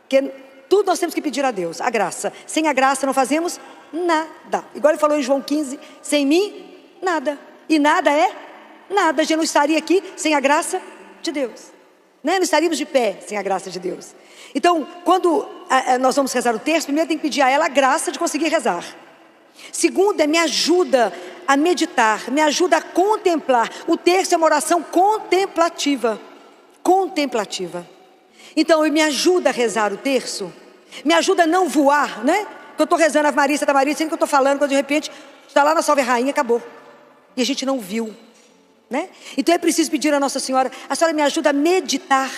Que tudo nós temos que pedir a Deus, a graça. Sem a graça não fazemos nada. Igual ele falou em João 15, sem mim, nada. E nada é nada. A gente não estaria aqui sem a graça de Deus, né? Não estaríamos de pé sem a graça de Deus. Então, quando nós vamos rezar o terço, primeiro tem que pedir a ela a graça de conseguir rezar. Segundo, me ajuda a meditar, me ajuda a contemplar. O terço é uma oração contemplativa. Contemplativa. Então, me ajuda a rezar o terço, me ajuda a não voar, né? Porque eu estou rezando a Maria, Santa Maria, sendo que eu estou falando, quando de repente está lá na Salve Rainha, acabou. E a gente não viu, né? Então é preciso pedir a Nossa Senhora, a senhora me ajuda a meditar.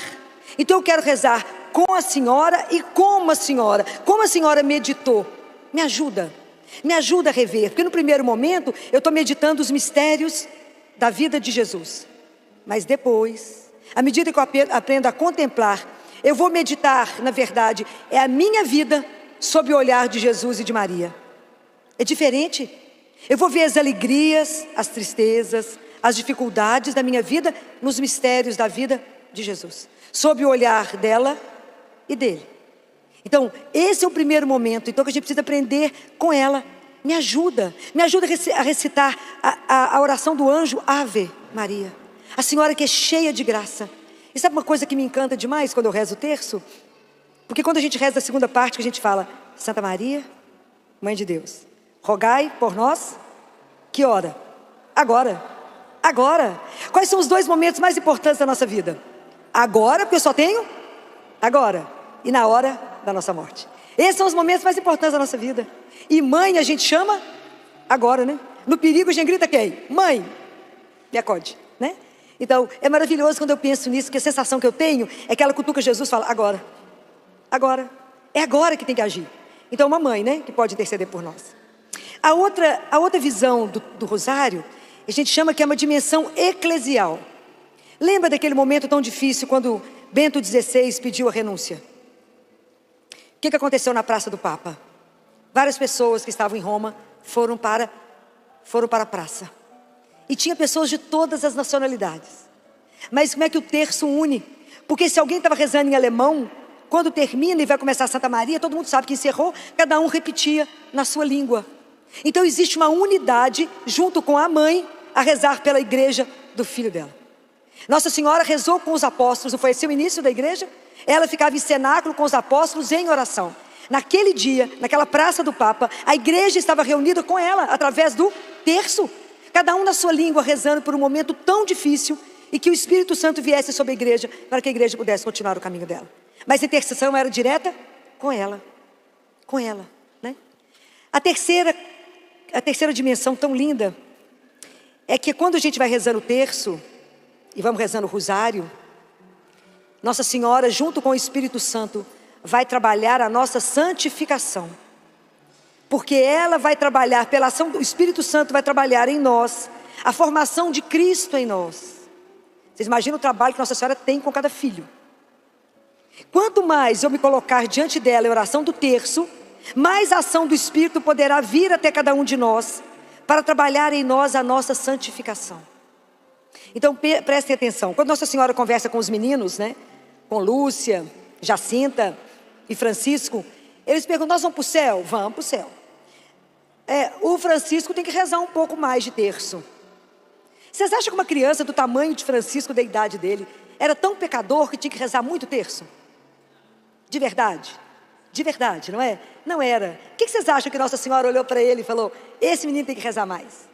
Então eu quero rezar com a senhora e como a senhora meditou. Me ajuda a rever, porque no primeiro momento eu estou meditando os mistérios da vida de Jesus. Mas depois, à medida que eu aprendo a contemplar, eu vou meditar, na verdade, é a minha vida sob o olhar de Jesus e de Maria. É diferente. Eu vou ver as alegrias, as tristezas, as dificuldades da minha vida nos mistérios da vida de Jesus, sob o olhar dela e dele. Então, esse é o primeiro momento, então, que a gente precisa aprender com ela. Me ajuda a recitar a oração do anjo Ave Maria, a senhora que é cheia de graça. E sabe uma coisa que me encanta demais quando eu rezo o terço? Porque quando a gente reza a segunda parte, que a gente fala: Santa Maria, Mãe de Deus, rogai por nós, que hora? Agora. Quais são os dois momentos mais importantes da nossa vida? Agora, porque eu só tenho agora, e na hora da nossa morte. Esses são os momentos mais importantes da nossa vida. E mãe a gente chama agora, né? No perigo a gente grita quem? Mãe, me acode, né? Então, é maravilhoso quando eu penso nisso, que a sensação que eu tenho é que ela cutuca Jesus e fala: agora. É agora que tem que agir. Então, uma mãe, né? Que pode interceder por nós. A outra visão do rosário, a gente chama que é uma dimensão eclesial. Lembra daquele momento tão difícil quando Bento XVI pediu a renúncia? O que aconteceu na Praça do Papa? Várias pessoas que estavam em Roma foram para a praça. E tinha pessoas de todas as nacionalidades. Mas como é que o terço une? Porque se alguém estava rezando em alemão, quando termina e vai começar a Santa Maria, todo mundo sabe que encerrou, cada um repetia na sua língua. Então existe uma unidade junto com a mãe a rezar pela igreja do filho dela. Nossa Senhora rezou com os apóstolos, não foi esse o início da igreja? Ela ficava em cenáculo com os apóstolos em oração. Naquele dia, naquela praça do Papa, a igreja estava reunida com ela, através do terço. Cada um na sua língua, rezando por um momento tão difícil, e que o Espírito Santo viesse sobre a igreja, para que a igreja pudesse continuar o caminho dela. Mas a intercessão era direta com ela, né? A terceira dimensão tão linda, é que quando a gente vai rezando o terço, e vamos rezando o rosário, Nossa Senhora, junto com o Espírito Santo, vai trabalhar a nossa santificação. Porque ela vai trabalhar, pela ação do Espírito Santo, vai trabalhar em nós a formação de Cristo em nós. Vocês imaginam o trabalho que Nossa Senhora tem com cada filho. Quanto mais eu me colocar diante dela em oração do terço, mais a ação do Espírito poderá vir até cada um de nós, para trabalhar em nós a nossa santificação. Então prestem atenção, quando Nossa Senhora conversa com os meninos, né, com Lúcia, Jacinta e Francisco, eles perguntam: nós vamos para o céu? Vamos para o céu. O Francisco tem que rezar um pouco mais de terço. Vocês acham que uma criança do tamanho de Francisco, da idade dele, era tão pecador que tinha que rezar muito terço? De verdade, não é? Não era. O que vocês acham que Nossa Senhora olhou para ele e falou: esse menino tem que rezar mais?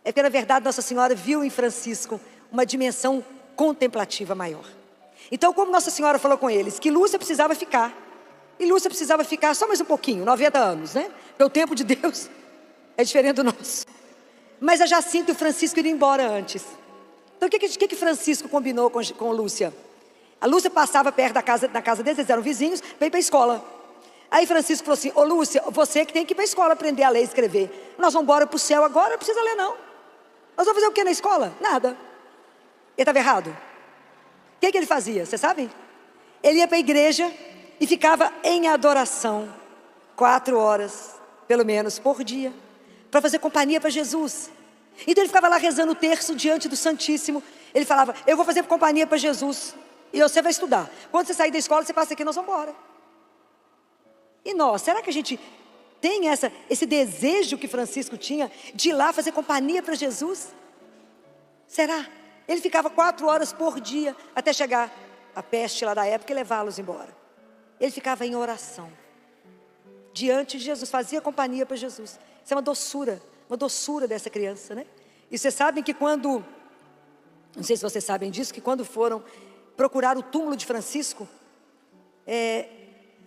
É porque na verdade Nossa Senhora viu em Francisco uma dimensão contemplativa maior. Então, como Nossa Senhora falou com eles que Lúcia precisava ficar, e Lúcia precisava ficar só mais um pouquinho, 90 anos, né? Porque o tempo de Deus é diferente do nosso. Mas a Jacinta e o Francisco iriam embora antes. Então o que Francisco combinou com Lúcia? A Lúcia passava perto da casa deles, eles eram vizinhos, veio para a escola. Aí Francisco falou assim: ô Lúcia, você que tem que ir para a escola aprender a ler e escrever. Nós vamos embora para o céu agora, não precisa ler não. Nós vamos fazer o que na escola? Nada. Ele estava errado. O que ele fazia, vocês sabem? Ele ia para a igreja e ficava em adoração 4 horas, pelo menos, por dia. para fazer companhia para Jesus. Então ele ficava lá rezando o terço diante do Santíssimo. Ele falava, eu vou fazer companhia para Jesus, e você vai estudar. Quando você sair da escola, você passa aqui, nós vamos embora. E nós, será que a gente tem esse desejo que Francisco tinha, de ir lá fazer companhia para Jesus? Será? Ele ficava 4 horas por dia, até chegar a peste lá da época e levá-los embora. Ele ficava em oração, diante de Jesus, fazia companhia para Jesus. Isso é uma doçura dessa criança, né? E vocês sabem que quando, não sei se vocês sabem disso, que quando foram procurar o túmulo de Francisco,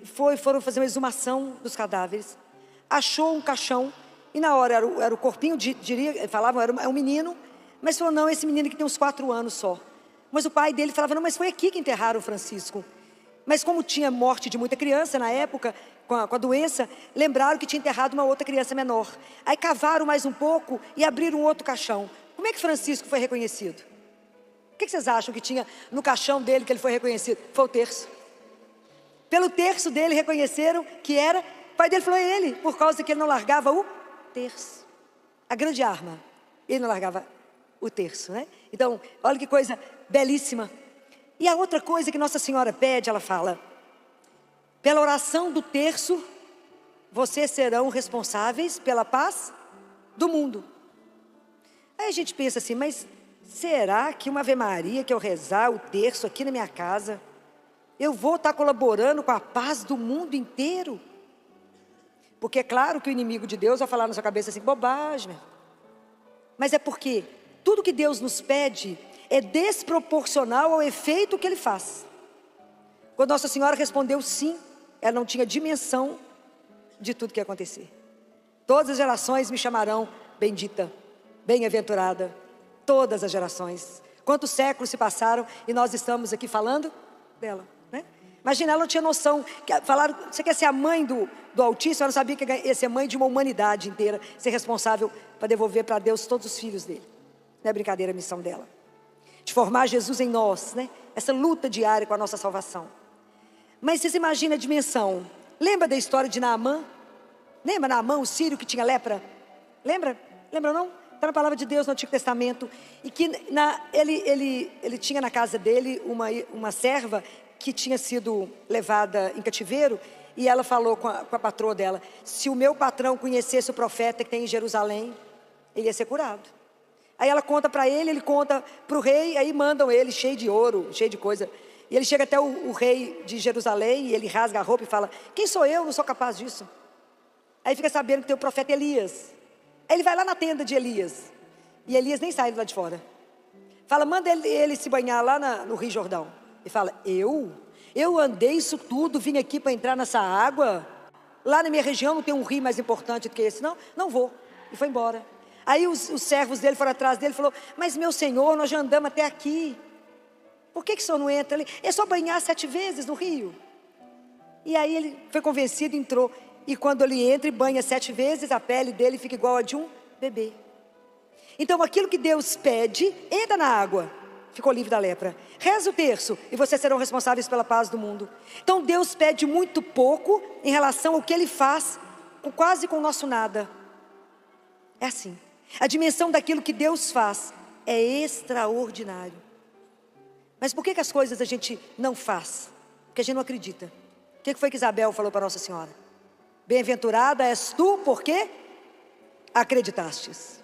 foram fazer uma exumação dos cadáveres, achou um caixão, e na hora era o corpinho, falavam, era um menino, mas falou, não, esse menino que tem uns 4 anos só. Mas o pai dele falava, não, mas foi aqui que enterraram o Francisco. Mas como tinha morte de muita criança na época, com a doença, lembraram que tinha enterrado uma outra criança menor. Aí cavaram mais um pouco e abriram um outro caixão. Como é que Francisco foi reconhecido? O que vocês acham que tinha no caixão dele que ele foi reconhecido? Foi o terço. Pelo terço dele reconheceram que era. O pai dele falou, é ele, por causa que ele não largava o terço. A grande arma. Ele não largava o terço, né? Então, olha que coisa belíssima. E a outra coisa que Nossa Senhora pede, ela fala, pela oração do terço, vocês serão responsáveis pela paz do mundo. Aí a gente pensa assim, mas será que uma Ave Maria, que eu rezar o terço aqui na minha casa, eu vou estar colaborando com a paz do mundo inteiro? Porque é claro que o inimigo de Deus vai falar na sua cabeça assim, bobagem. Mas é porque tudo que Deus nos pede é desproporcional ao efeito que Ele faz. Quando Nossa Senhora respondeu sim, ela não tinha dimensão de tudo que ia acontecer. Todas as gerações me chamarão bendita, bem-aventurada, todas as gerações. Quantos séculos se passaram e nós estamos aqui falando dela, né? Imagina, ela não tinha noção, falaram, você quer ser a mãe do Altíssimo? Ela não sabia que ia ser mãe de uma humanidade inteira, ser responsável para devolver para Deus todos os filhos dele. Não é brincadeira a missão dela. De formar Jesus em nós, né? Essa luta diária com a nossa salvação. Mas vocês imaginam a dimensão. Lembra da história de Naamã? Lembra Naamã, o sírio que tinha lepra? Lembra? Lembra não? Está na palavra de Deus no Antigo Testamento. E que ele tinha na casa dele uma serva que tinha sido levada em cativeiro. E ela falou com a patroa dela, se o meu patrão conhecesse o profeta que tem em Jerusalém, ele ia ser curado. Aí ela conta para ele, ele conta para o rei, aí mandam ele cheio de ouro, cheio de coisa. E ele chega até o rei de Jerusalém, e ele rasga a roupa e fala, quem sou eu? Não sou capaz disso. Aí fica sabendo que tem o profeta Elias. Aí ele vai lá na tenda de Elias, e Elias nem sai lá de fora. Fala, manda ele se banhar lá no Rio Jordão. E fala, eu andei isso tudo, vim aqui para entrar nessa água? Lá na minha região não tem um rio mais importante do que esse? Não vou. E foi embora. Aí os servos dele foram atrás dele e falou, mas meu senhor, nós já andamos até aqui. Por que o senhor não entra ali? É só banhar 7 vezes no rio. E aí ele foi convencido, entrou. E quando ele entra e banha 7 vezes, a pele dele fica igual a de um bebê. Então aquilo que Deus pede, entra na água. Ficou livre da lepra. Reza o terço e vocês serão responsáveis pela paz do mundo. Então Deus pede muito pouco em relação ao que Ele faz, quase com o nosso nada. É assim. A dimensão daquilo que Deus faz é extraordinário. Mas por que as coisas a gente não faz? Porque a gente não acredita. O que foi que Isabel falou para Nossa Senhora? Bem-aventurada és tu, porque acreditastes.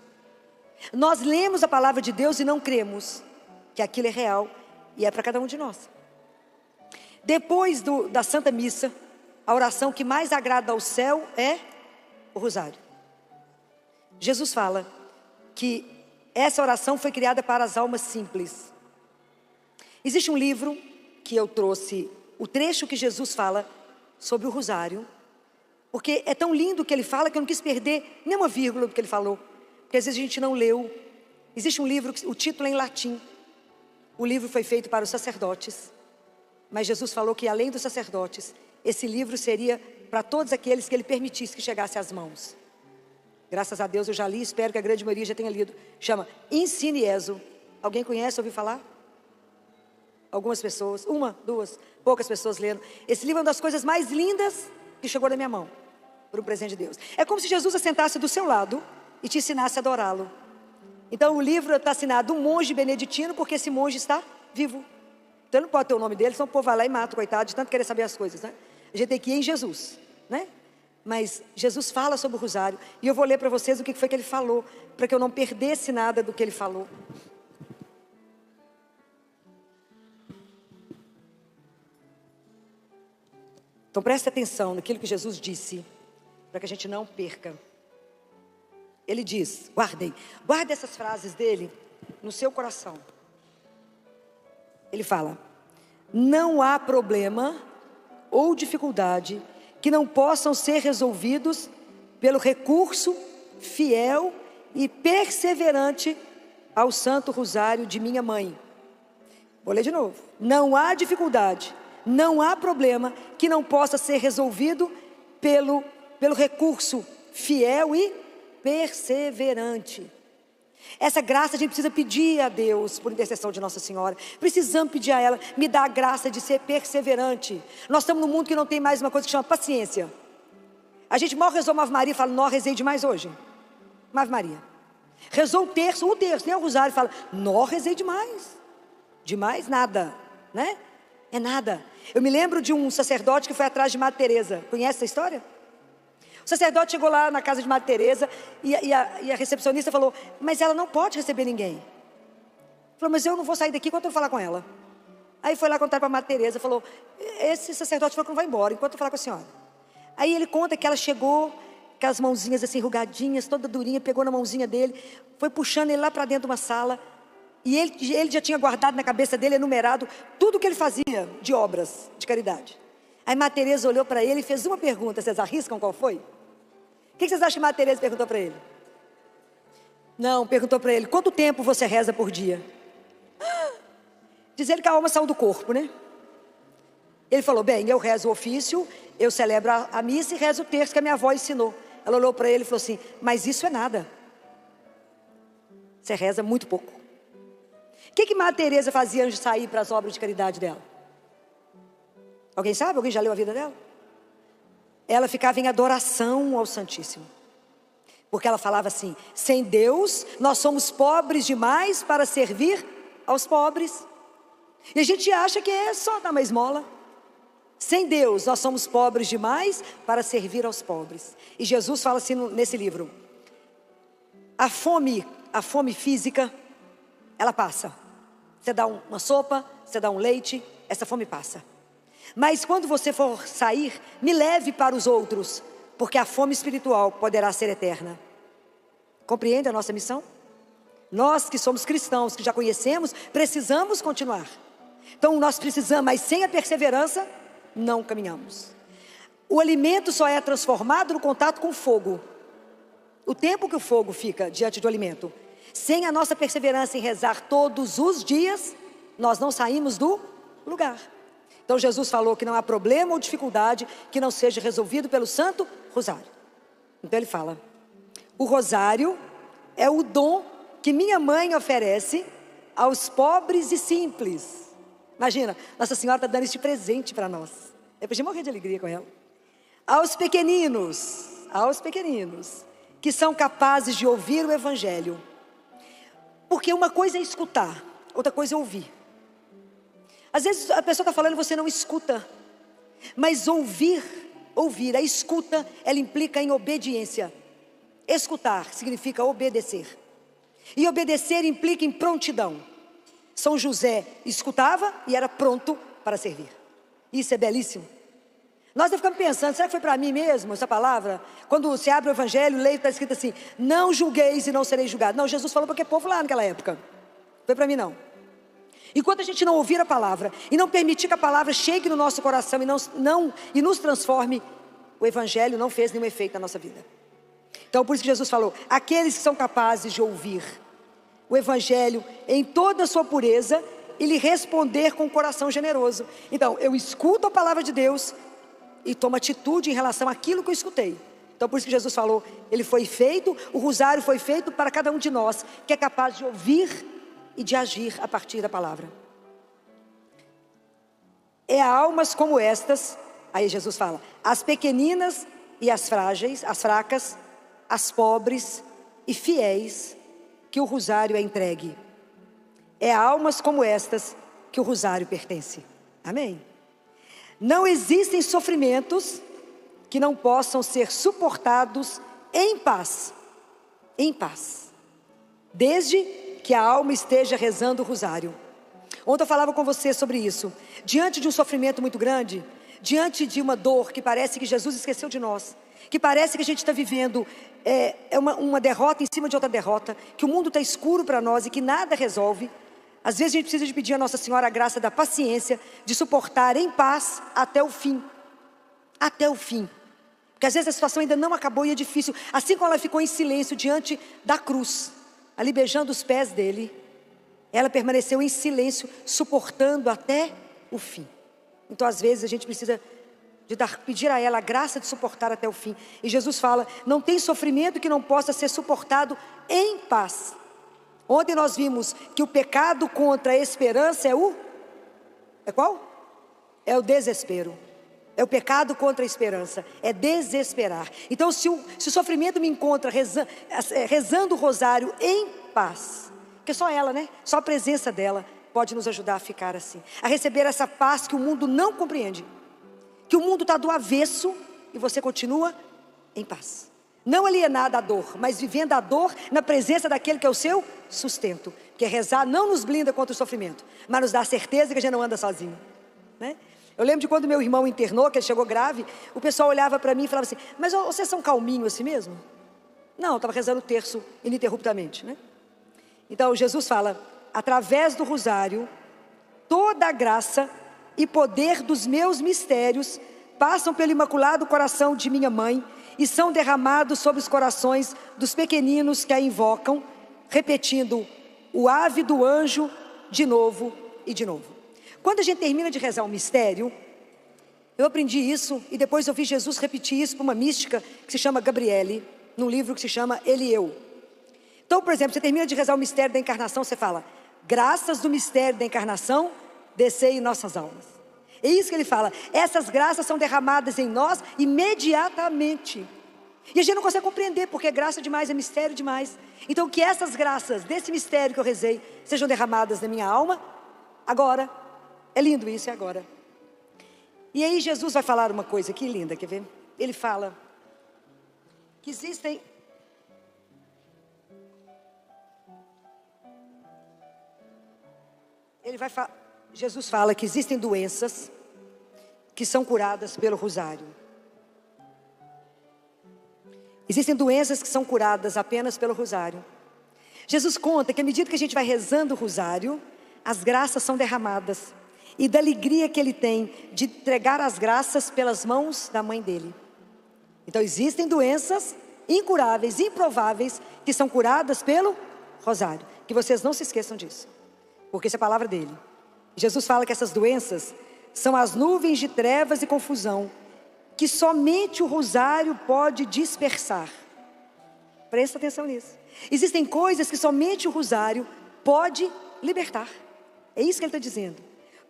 Nós lemos a palavra de Deus e não cremos que aquilo é real e é para cada um de nós. Depois da Santa Missa, a oração que mais agrada ao céu é o rosário. Jesus fala que essa oração foi criada para as almas simples. Existe um livro que eu trouxe, o trecho que Jesus fala sobre o rosário, porque é tão lindo o que ele fala que eu não quis perder nenhuma vírgula do que ele falou, porque às vezes a gente não leu. Existe um livro, o título é em latim. O livro foi feito para os sacerdotes, mas Jesus falou que além dos sacerdotes, esse livro seria para todos aqueles que ele permitisse que chegasse às mãos. Graças a Deus eu já li, espero que a grande maioria já tenha lido. Chama Ensine Ezo. Alguém conhece, ouviu falar? Algumas pessoas, 1, 2, poucas pessoas leram. Esse livro é uma das coisas mais lindas que chegou na minha mão, por um presente de Deus. É como se Jesus assentasse do seu lado e te ensinasse a adorá-lo. Então o livro está assinado um monge beneditino, porque esse monge está vivo. Então não pode ter o nome dele, senão o povo vai lá e mata, coitado, de tanto querer saber as coisas, né? A gente tem que ir em Jesus, né? Mas Jesus fala sobre o rosário, e eu vou ler para vocês o que foi que ele falou, para que eu não perdesse nada do que ele falou. Então preste atenção naquilo que Jesus disse, para que a gente não perca. Ele diz, guardem essas frases dele no seu coração. Ele fala: não há problema ou dificuldade que não possam ser resolvidos pelo recurso fiel e perseverante ao Santo Rosário de minha mãe. Vou ler de novo. Não há dificuldade, não há problema que não possa ser resolvido pelo recurso fiel e perseverante. Essa graça a gente precisa pedir a Deus por intercessão de Nossa Senhora. Precisamos pedir a ela, me dá a graça de ser perseverante. Nós estamos num mundo que não tem mais uma coisa que chama paciência. A gente mal rezou uma Ave Maria e fala, nó, rezei demais hoje. Uma Ave Maria. Rezou o terço, nem o rosário, e fala, nó, rezei demais. Demais nada, né? É nada. Eu me lembro de um sacerdote que foi atrás de Madre Teresa. Conhece essa história? O sacerdote chegou lá na casa de Madre Teresa e a recepcionista falou, mas ela não pode receber ninguém. Falou, mas eu não vou sair daqui enquanto eu falar com ela. Aí foi lá contar para Madre Teresa, falou, esse sacerdote falou que não vai embora enquanto eu falar com a senhora. Aí ele conta que ela chegou, aquelas mãozinhas assim enrugadinhas, toda durinha, pegou na mãozinha dele, foi puxando ele lá para dentro de uma sala, e ele já tinha guardado na cabeça dele, enumerado, tudo que ele fazia de obras de caridade. Aí Madre Teresa olhou para ele e fez uma pergunta, vocês arriscam qual foi? O que vocês acham que Madre Teresa perguntou para ele? Não, perguntou para ele, quanto tempo você reza por dia? Diz ele que a alma saiu do corpo, né? Ele falou, bem, eu rezo o ofício, eu celebro a missa e rezo o terço que a minha avó ensinou. Ela olhou para ele e falou assim, mas isso é nada. Você reza muito pouco. O que Madre Teresa fazia antes de sair para as obras de caridade dela? Alguém sabe? Alguém já leu a vida dela? Ela ficava em adoração ao Santíssimo. Porque ela falava assim, sem Deus nós somos pobres demais para servir aos pobres. E a gente acha que é só dar uma esmola. Sem Deus nós somos pobres demais para servir aos pobres. E Jesus fala assim nesse livro, a fome física, ela passa. Você dá uma sopa, você dá um leite, essa fome passa. Mas quando você for sair, me leve para os outros, porque a fome espiritual poderá ser eterna. Compreende a nossa missão? Nós que somos cristãos, que já conhecemos, precisamos continuar. Então nós precisamos, mas sem a perseverança, não caminhamos. O alimento só é transformado no contato com o fogo. O tempo que o fogo fica diante do alimento. Sem a nossa perseverança em rezar todos os dias, nós não saímos do lugar. Então Jesus falou que não há problema ou dificuldade que não seja resolvido pelo Santo Rosário. Então ele fala, o rosário é o dom que minha mãe oferece aos pobres e simples. Imagina, Nossa Senhora está dando este presente para nós. Eu podia morrer de alegria com ela. Aos pequeninos, que são capazes de ouvir o Evangelho. Porque uma coisa é escutar, outra coisa é ouvir. Às vezes a pessoa está falando e você não escuta. Mas ouvir, a escuta, ela implica em obediência. Escutar significa obedecer. E obedecer implica em prontidão. São José escutava e era pronto para servir. Isso é belíssimo. Nós ficamos pensando, será que foi para mim mesmo essa palavra? Quando você abre o Evangelho, lê, está escrito assim, não julgueis e não sereis julgados. Não, Jesus falou para aquele povo lá naquela época. Não foi para mim não. Enquanto a gente não ouvir a palavra e não permitir que a palavra chegue no nosso coração e nos transforme, o Evangelho não fez nenhum efeito na nossa vida. Então por isso que Jesus falou, aqueles que são capazes de ouvir o Evangelho em toda a sua pureza e lhe responder com um coração generoso. Então eu escuto a palavra de Deus e tomo atitude em relação àquilo que eu escutei. Então por isso que Jesus falou, ele foi feito, o rosário foi feito para cada um de nós que é capaz de ouvir e de agir a partir da palavra. É a almas como estas, aí Jesus fala, as pequeninas e as frágeis, as fracas, as pobres, e fiéis que o rosário é entregue. É a almas como estas que o rosário pertence. Amém? Não existem sofrimentos que não possam ser suportados em paz. Em paz. Desde que a alma esteja rezando o rosário. Ontem eu falava com você sobre isso. Diante de um sofrimento muito grande, diante de uma dor que parece que Jesus esqueceu de nós, que parece que a gente está vivendo uma derrota em cima de outra derrota, que o mundo está escuro para nós e que nada resolve, às vezes a gente precisa de pedir a Nossa Senhora a graça da paciência, de suportar em paz até o fim. Até o fim. Porque às vezes a situação ainda não acabou e é difícil. Assim como ela ficou em silêncio diante da cruz, ali beijando os pés dele, ela permaneceu em silêncio, suportando até o fim. Então às vezes a gente precisa pedir a ela a graça de suportar até o fim. E Jesus fala, não tem sofrimento que não possa ser suportado em paz. Ontem nós vimos que o pecado contra a esperança é qual? É o desespero. É o pecado contra a esperança, é desesperar. Então se o sofrimento me encontra rezando o rosário em paz, porque só ela, né? Só a presença dela pode nos ajudar a ficar assim, a receber essa paz que o mundo não compreende, que o mundo está do avesso e você continua em paz, não alienada à dor, mas vivendo a dor na presença daquele que é o seu sustento. Porque rezar não nos blinda contra o sofrimento, mas nos dá a certeza que a gente não anda sozinho, né? Eu lembro de quando meu irmão internou, que ele chegou grave, o pessoal olhava para mim e falava assim, mas vocês são calminhos assim mesmo? Não, eu estava rezando o terço ininterruptamente, né? Então Jesus fala, através do rosário, toda a graça e poder dos meus mistérios passam pelo imaculado coração de minha mãe e são derramados sobre os corações dos pequeninos que a invocam, repetindo o ave do anjo de novo e de novo. Quando a gente termina de rezar um mistério, eu aprendi isso e depois eu vi Jesus repetir isso para uma mística que se chama Gabriele, num livro que se chama Elieu. Então, por exemplo, você termina de rezar o mistério da encarnação, você fala, graças do mistério da encarnação, descei em nossas almas. É isso que ele fala, essas graças são derramadas em nós imediatamente. E a gente não consegue compreender, porque é graça demais, é mistério demais. Então que essas graças desse mistério que eu rezei sejam derramadas na minha alma, agora. É lindo isso, é agora. E aí Jesus vai falar uma coisa aqui linda, quer ver? Ele fala que existem... Jesus fala que existem doenças que são curadas pelo rosário. Existem doenças que são curadas apenas pelo rosário. Jesus conta que à medida que a gente vai rezando o rosário, as graças são derramadas. E da alegria que ele tem de entregar as graças pelas mãos da mãe dele. Então existem doenças incuráveis, improváveis, que são curadas pelo rosário. Que vocês não se esqueçam disso, porque isso é a palavra dele. Jesus fala que essas doenças são as nuvens de trevas e confusão, que somente o rosário pode dispersar. Presta atenção nisso. Existem coisas que somente o rosário pode libertar. É isso que ele está dizendo.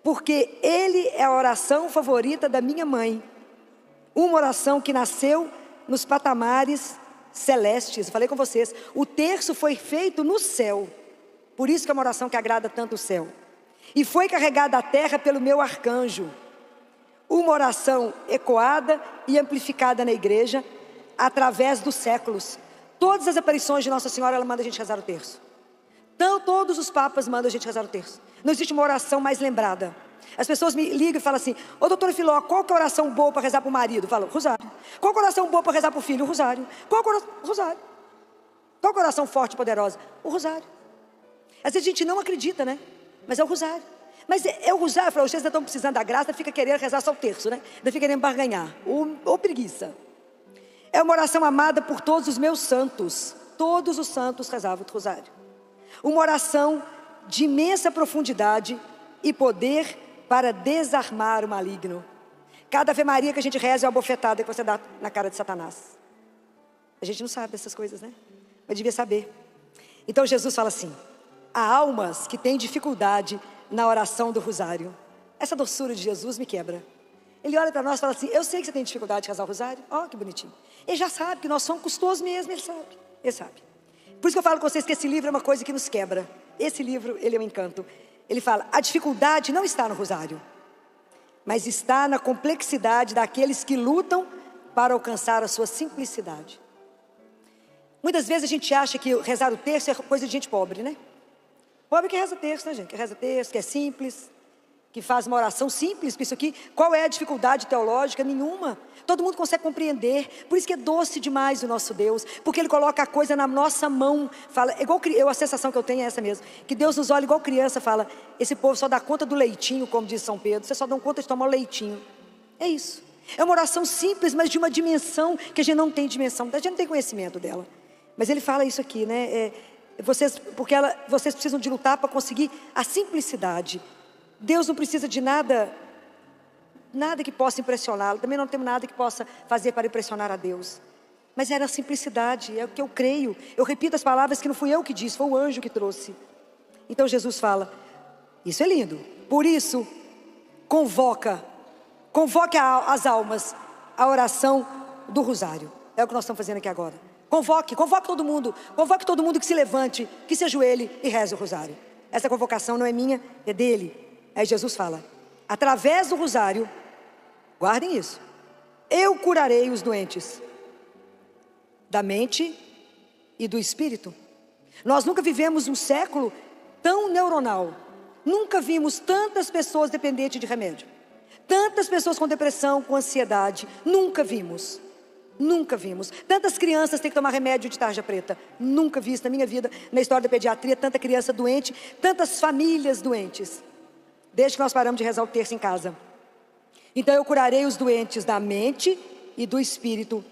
Porque ele é a oração favorita da minha mãe. Uma oração que nasceu nos patamares celestes. Eu falei com vocês, o terço foi feito no céu. Por isso que é uma oração que agrada tanto o céu. E foi carregada à terra pelo meu arcanjo. Uma oração ecoada e amplificada na igreja, através dos séculos. Todas as aparições de Nossa Senhora, ela manda a gente rezar o terço. Então todos os papas mandam a gente rezar o terço. Não existe uma oração mais lembrada. As pessoas me ligam e falam assim, ô doutora Filó, qual que é a oração boa para rezar para o marido? Eu falo, rosário. Qual que é a oração boa para rezar para o filho? O rosário. Qual que é o rosário? Qual que é a oração forte e poderosa? O rosário. Às vezes a gente não acredita, né? Mas é o rosário. Mas é o rosário. Eu falo, vocês ainda estão precisando da graça, fica querendo rezar só o terço, né? Ainda fica querendo barganhar. Ou preguiça. É uma oração amada por todos os meus santos. Todos os santos rezavam o rosário. Uma oração de imensa profundidade e poder para desarmar o maligno. Cada Ave Maria que a gente reza é uma bofetada que você dá na cara de Satanás. A gente não sabe dessas coisas, né? Mas devia saber. Então Jesus fala assim, há almas que têm dificuldade na oração do rosário. Essa doçura de Jesus me quebra. Ele olha para nós e fala assim, eu sei que você tem dificuldade de rezar o rosário. Ó, que bonitinho. Ele já sabe que nós somos custosos mesmo, ele sabe. Por isso que eu falo com vocês que esse livro é uma coisa que nos quebra. Esse livro, ele é um encanto. Ele fala, a dificuldade não está no rosário, mas está na complexidade daqueles que lutam para alcançar a sua simplicidade. Muitas vezes a gente acha que rezar o terço é coisa de gente pobre, né? Pobre que reza terço, né, gente? Que reza terço, que é simples, que faz uma oração simples, porque isso aqui, qual é a dificuldade teológica? Nenhuma. Todo mundo consegue compreender. Por isso que é doce demais o nosso Deus, porque Ele coloca a coisa na nossa mão. Fala, igual a sensação que eu tenho é essa mesmo, que Deus nos olha igual criança, fala, esse povo só dá conta do leitinho, como diz São Pedro, vocês só dão conta de tomar o leitinho. É isso. É uma oração simples, mas de uma dimensão que a gente não tem dimensão, a gente não tem conhecimento dela. Mas Ele fala isso aqui, né? Vocês precisam de lutar para conseguir a simplicidade. Deus não precisa de nada que possa impressioná-lo. Também não temos nada que possa fazer para impressionar a Deus. Mas era a simplicidade, é o que eu creio. Eu repito as palavras que não fui eu que disse, foi o anjo que trouxe. Então Jesus fala, isso é lindo. Por isso, convoque as almas à oração do rosário. É o que nós estamos fazendo aqui agora. Convoque todo mundo que se levante, que se ajoelhe e reze o rosário. Essa convocação não é minha, é dele. Aí Jesus fala, através do rosário, guardem isso, eu curarei os doentes da mente e do espírito. Nós nunca vivemos um século tão neuronal, nunca vimos tantas pessoas dependentes de remédio, tantas pessoas com depressão, com ansiedade, nunca vimos. Tantas crianças têm que tomar remédio de tarja preta, nunca vi isso na minha vida, na história da pediatria, tanta criança doente, tantas famílias doentes, desde que nós paramos de rezar o terço em casa. Então eu curarei os doentes da mente e do espírito,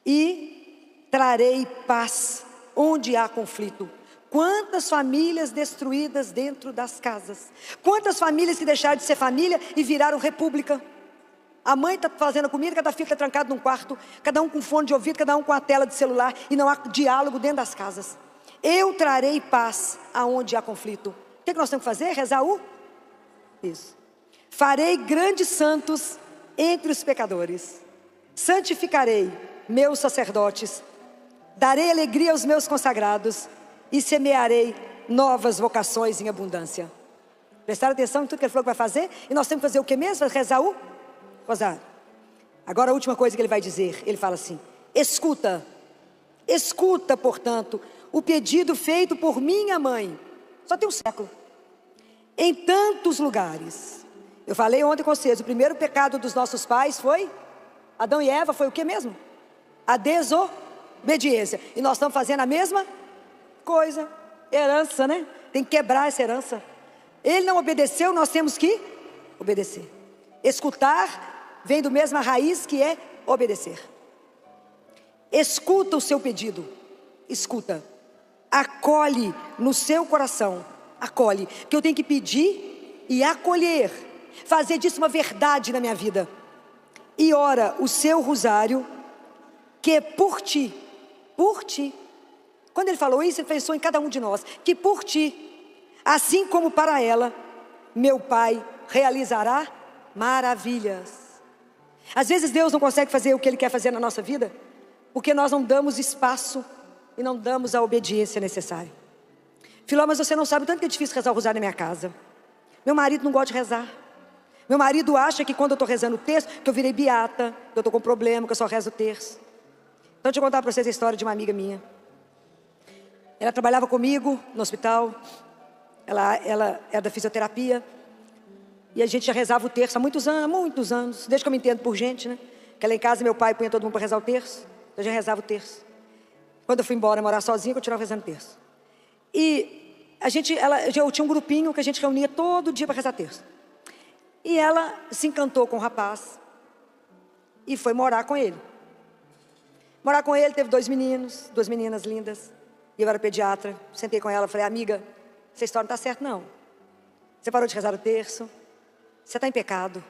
e trarei paz onde há conflito. Quantas famílias destruídas dentro das casas, quantas famílias que deixaram de ser família e viraram república. A mãe está fazendo comida, cada filho está trancado num quarto, cada um com fone de ouvido, cada um com a tela de celular, e não há diálogo dentro das casas. Eu trarei paz aonde há conflito. O que nós temos que fazer? Rezar isso. Farei grandes santos entre os pecadores, santificarei meus sacerdotes, darei alegria aos meus consagrados e semearei novas vocações em abundância. Prestaram atenção em tudo que ele falou que vai fazer? E nós temos que fazer o que mesmo? Rezar o rosário. Agora a última coisa que ele vai dizer, ele fala assim, escuta, portanto, o pedido feito por minha mãe, só tem um século, em tantos lugares. Eu falei ontem com vocês, o primeiro pecado dos nossos pais foi, Adão e Eva, foi o que mesmo? A desobediência. E nós estamos fazendo a mesma coisa, herança, né? Tem que quebrar essa herança. Ele não obedeceu, nós temos que obedecer. Escutar vem do mesma raiz que é obedecer. Escuta o seu pedido, escuta, acolhe no seu coração, acolhe, que eu tenho que pedir e acolher, fazer disso uma verdade na minha vida. E ora o seu rosário, que é por ti, quando ele falou isso, ele pensou em cada um de nós, que por ti, assim como para ela, meu Pai realizará maravilhas. Às vezes Deus não consegue fazer o que Ele quer fazer na nossa vida, porque nós não damos espaço e não damos a obediência necessária. Filó, mas você não sabe o tanto que é difícil rezar o rosário na minha casa. Meu marido não gosta de rezar. Meu marido acha que quando eu estou rezando o terço, que eu virei beata, que eu estou com problema, que eu só rezo o terço. Então deixa eu contar para vocês a história de uma amiga minha. Ela trabalhava comigo no hospital, ela era da fisioterapia, e a gente já rezava o terço há muitos anos, desde que eu me entendo por gente, né? Que lá em casa meu pai punha todo mundo para rezar o terço, eu já rezava o terço. Quando eu fui embora morar sozinha, eu continuava rezando o terço. E eu tinha um grupinho que a gente reunia todo dia para rezar terço. E ela se encantou com o rapaz e foi morar com ele. Morar com ele, teve 2 meninas lindas. E eu era pediatra, sentei com ela, falei, amiga, essa história não está certa não. Você parou de rezar o terço, você está em pecado.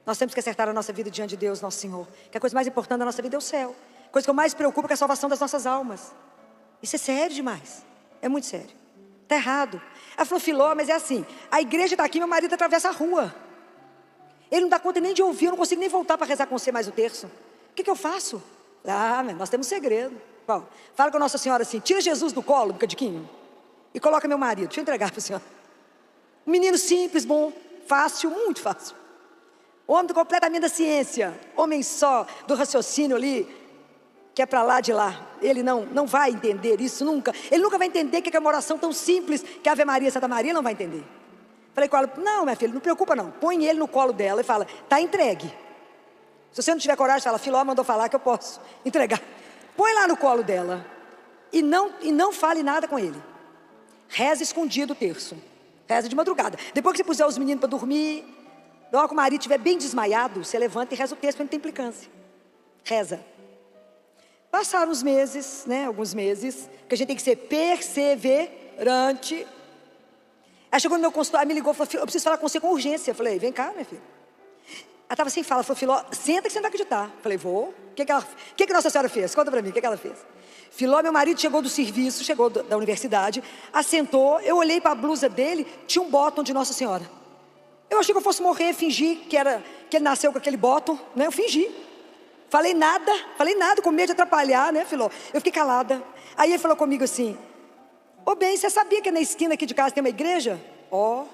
Nós temos que acertar a nossa vida diante de Deus, nosso Senhor. Que a coisa mais importante da nossa vida é o céu. A coisa que eu mais preocupo é a salvação das nossas almas. Isso é sério demais, é muito sério. Está errado. Ela falou, Filó, mas é assim, a igreja está aqui, meu marido atravessa a rua. Ele não dá conta nem de ouvir, eu não consigo nem voltar para rezar com você mais o terço. O que eu faço? Ah, mas nós temos segredo. Qual? Fala com a Nossa Senhora assim: tira Jesus do colo, um cadiquinho, e coloca meu marido. Deixa eu entregar para a senhora. Um menino simples, bom, fácil, muito fácil. Homem completamente da ciência, homem só do raciocínio ali, que é para lá de lá. Ele não vai entender isso nunca. Ele nunca vai entender que é uma oração tão simples que a Ave Maria, Santa Maria, não vai entender. Falei com ela: não, minha filha, não preocupa não. Põe ele no colo dela e fala: está entregue. Se você não tiver coragem, fala: Filó mandou falar que eu posso entregar. Põe lá no colo dela e não fale nada com ele. Reza escondido o terço. Reza de madrugada. Depois que você puser os meninos para dormir, logo que o marido estiver bem desmaiado, você levanta e reza o terço, para não ter implicância. Reza. Passaram os meses, né? Alguns meses, que a gente tem que ser perseverante. Aí chegou no meu consultório, me ligou, falou: eu preciso falar com você com urgência. Eu falei: vem cá, minha filha. Ela estava sem fala, falou: Filó, senta que você não vai acreditar. Eu falei: vou. O que Nossa Senhora fez? Conta para mim, o que ela fez? Filó, meu marido chegou do serviço, chegou da universidade, assentou, eu olhei para a blusa dele, tinha um bottom de Nossa Senhora. Eu achei que eu fosse morrer, fingi que ele nasceu com aquele bottom, né? Eu fingi. Falei nada, com medo de atrapalhar, né, Filó? Eu fiquei calada. Aí ele falou comigo assim: ô bem, você sabia que na esquina aqui de casa tem uma igreja? Ó.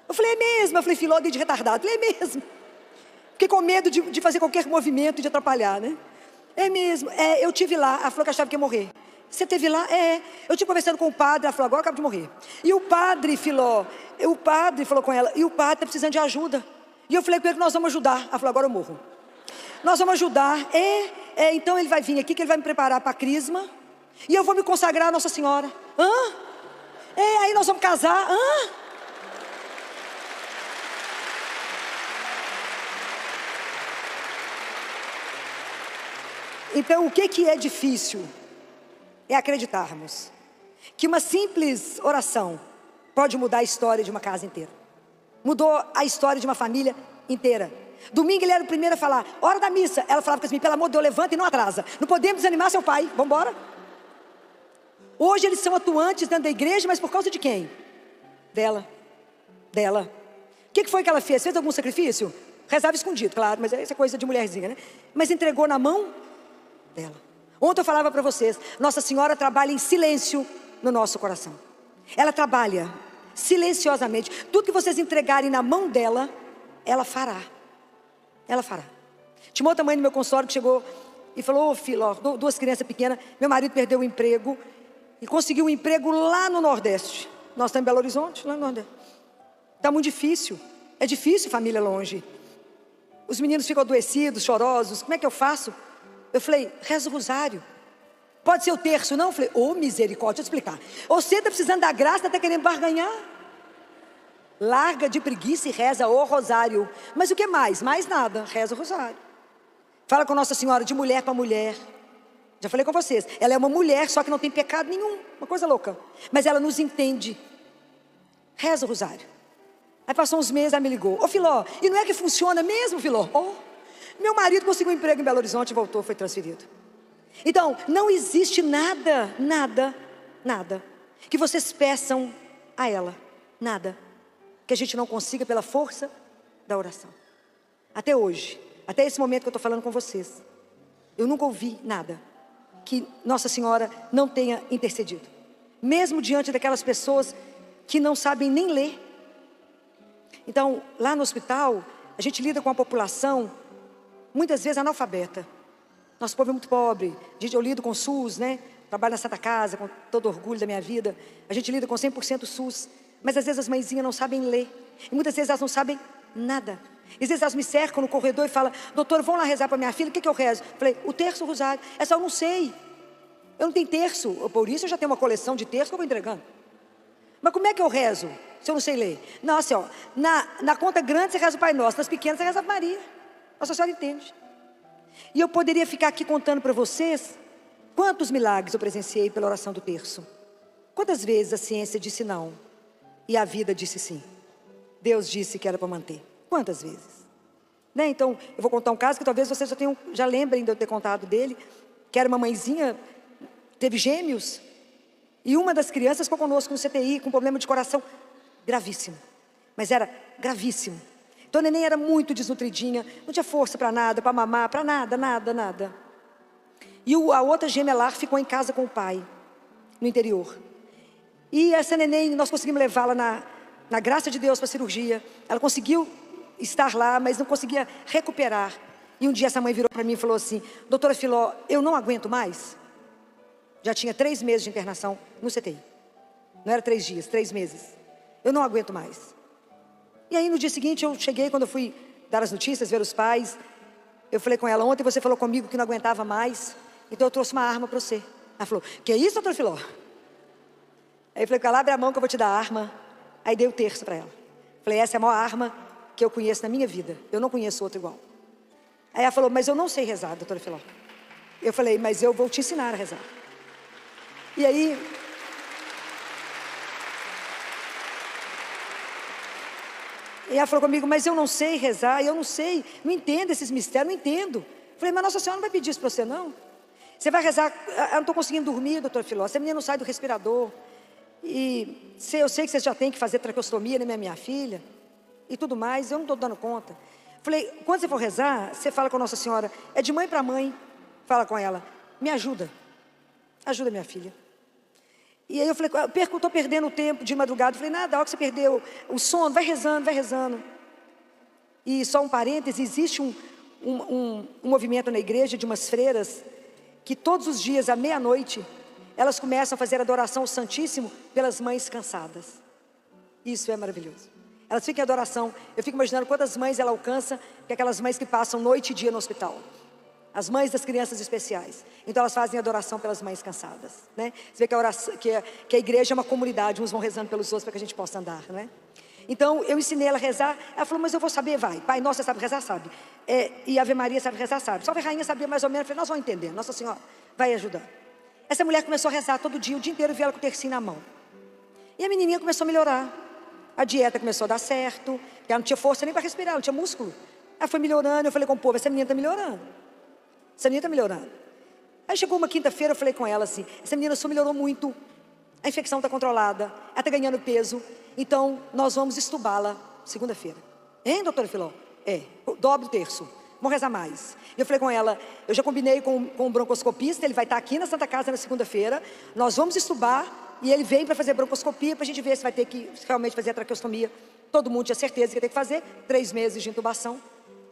Eu falei: é mesmo? Eu falei: Filó, de retardado. Eu falei: é mesmo. Fiquei com medo de fazer qualquer movimento e de atrapalhar, né? É mesmo, eu tive lá. Ela falou que achava que ia morrer. Você teve lá? Eu estive conversando com o padre. Ela falou: agora eu acabo de morrer. E o padre, Filó, o padre falou com ela: e o padre está precisando de ajuda. E eu falei com ele que nós vamos ajudar. Ela falou: agora eu morro. Nós vamos ajudar. Então ele vai vir aqui, que ele vai me preparar para a crisma. E eu vou me consagrar a Nossa Senhora. Aí nós vamos casar. Então, o que é difícil é acreditarmos que uma simples oração pode mudar a história de uma casa inteira. Mudou a história de uma família inteira. Domingo ele era o primeiro a falar: hora da missa. Ela falava assim: pelo amor de Deus, levanta e não atrasa. Não podemos desanimar seu pai, vamos embora. Hoje eles são atuantes dentro da igreja, mas por causa de quem? Dela. O que foi que ela fez? Fez algum sacrifício? Rezava escondido, claro, mas isso é coisa de mulherzinha, né? Mas entregou na mão dela. Ontem eu falava para vocês: Nossa Senhora trabalha em silêncio no nosso coração. Ela trabalha silenciosamente. Tudo que vocês entregarem na mão dela, ela fará. Ela fará. Tinha uma outra mãe no meu consultório que chegou e falou: ô filho, ó, duas crianças pequenas, meu marido perdeu o emprego e conseguiu um emprego lá no Nordeste. Nós estamos em Belo Horizonte, lá no Nordeste. Está muito difícil. É difícil família longe. Os meninos ficam adoecidos, chorosos. Como é que eu faço? Eu falei: reza o rosário. Pode ser o terço, não? Eu falei: ô misericórdia, deixa eu explicar. Você está precisando da graça, está querendo barganhar? Larga de preguiça e reza o rosário. Mas o que mais? Mais nada, reza o rosário. Fala com Nossa Senhora de mulher para mulher. Já falei com vocês, ela é uma mulher, só que não tem pecado nenhum. Uma coisa louca. Mas ela nos entende. Reza o rosário. Aí passou uns meses, ela me ligou: ô Filó, e não é que funciona mesmo, Filó? Meu marido conseguiu um emprego em Belo Horizonte e voltou, foi transferido. Então, não existe nada que vocês peçam a ela. Nada que a gente não consiga pela força da oração. Até hoje, até esse momento que eu estou falando com vocês, eu nunca ouvi nada que Nossa Senhora não tenha intercedido. Mesmo diante daquelas pessoas que não sabem nem ler. Então, lá no hospital, a gente lida com a população muitas vezes analfabeta. Nosso povo é muito pobre. Eu lido com o SUS, né? Trabalho na Santa Casa, com todo orgulho da minha vida. A gente lida com 100% SUS. Mas às vezes as mãezinhas não sabem ler. E muitas vezes elas não sabem nada. E às vezes elas me cercam no corredor e falam: doutor, vão lá rezar para minha filha. O que eu rezo? Eu falei: o terço, o rosário. Essa eu não sei. Eu não tenho terço. Por isso eu já tenho uma coleção de terço que eu vou entregando. Mas como é que eu rezo se eu não sei ler? Não, assim, ó, na conta grande você reza o Pai Nosso, nas pequenas você reza a Maria. Nossa Senhora entende. E eu poderia ficar aqui contando para vocês quantos milagres eu presenciei pela oração do terço. Quantas vezes a ciência disse não e a vida disse sim. Deus disse que era para manter. Quantas vezes? Né? Então, eu vou contar um caso que talvez vocês já lembrem de eu ter contado dele, que era uma mãezinha, teve gêmeos, e uma das crianças ficou conosco no CTI com problema de coração gravíssimo. Mas era gravíssimo. Então a neném era muito desnutridinha, não tinha força para nada, para mamar, para nada. E a outra gemelar ficou em casa com o pai, no interior. E essa neném, nós conseguimos levá-la na graça de Deus para a cirurgia. Ela conseguiu estar lá, mas não conseguia recuperar. E um dia essa mãe virou para mim e falou assim: doutora Filó, eu não aguento mais. Já tinha 3 meses de internação no CTI. Não era 3 dias, 3 meses. Eu não aguento mais. E aí no dia seguinte eu cheguei, quando eu fui dar as notícias, ver os pais. Eu falei com ela: ontem você falou comigo que não aguentava mais, então eu trouxe uma arma para você. Ela falou: que é isso, doutora Filó? Aí eu falei com ela: abre a mão que eu vou te dar a arma. Aí dei o terço para ela. Falei: essa é a maior arma que eu conheço na minha vida. Eu não conheço outra igual. Aí ela falou: mas eu não sei rezar, doutora Filó. Eu falei: mas eu vou te ensinar a rezar. E aí... E ela falou comigo: mas eu não sei rezar, eu não sei, não entendo esses mistérios, não entendo. Eu falei: mas Nossa Senhora não vai pedir isso para você, não. Você vai rezar, eu não estou conseguindo dormir, doutora Filó, essa menina não sai do respirador. E eu sei que você já tem que fazer traqueostomia, né, minha filha, e tudo mais, eu não estou dando conta. Eu falei: quando você for rezar, você fala com Nossa Senhora, é de mãe para mãe, fala com ela: me ajuda, ajuda minha filha. E aí eu falei: estou perdendo o tempo de madrugada. Eu falei: nada, a hora que você perdeu o sono, vai rezando, vai rezando. E só um parêntese, existe um movimento na igreja de umas freiras, que todos os dias, à meia-noite, elas começam a fazer adoração ao Santíssimo pelas mães cansadas. Isso é maravilhoso. Elas ficam em adoração. Eu fico imaginando quantas mães ela alcança, que é aquelas mães que passam noite e dia no hospital. As mães das crianças especiais. Então elas fazem adoração pelas mães cansadas, né? Você vê que que a igreja é uma comunidade, uns vão rezando pelos outros para que a gente possa andar, né? Então eu ensinei ela a rezar. Ela falou: mas eu vou saber, vai. Pai Nosso, você sabe rezar? Sabe. E Ave Maria, sabe rezar? Sabe. Só a Rainha sabia mais ou menos. Eu falei: nós vamos entender, Nossa Senhora vai ajudar. Essa mulher começou a rezar todo dia, o dia inteiro, eu vi ela com o tercinho na mão. E a menininha começou a melhorar. A dieta começou a dar certo, porque ela não tinha força nem para respirar, não tinha músculo. Ela foi melhorando. Eu falei com o povo: essa menina está melhorando. Essa menina está melhorando. Aí chegou uma quinta-feira, eu falei com ela assim: essa menina só melhorou muito. A infecção está controlada, ela está ganhando peso. Então nós vamos estubá-la segunda-feira. Hein, doutora Filó? Dobre o terço, vamos rezar mais. E eu falei com ela: eu já combinei com o broncoscopista, ele vai estar aqui na Santa Casa na segunda-feira. Nós vamos estubar e ele vem para fazer broncoscopia, para a gente ver se vai ter que realmente fazer a traqueostomia. Todo mundo tinha certeza que ia ter que fazer 3 meses de intubação.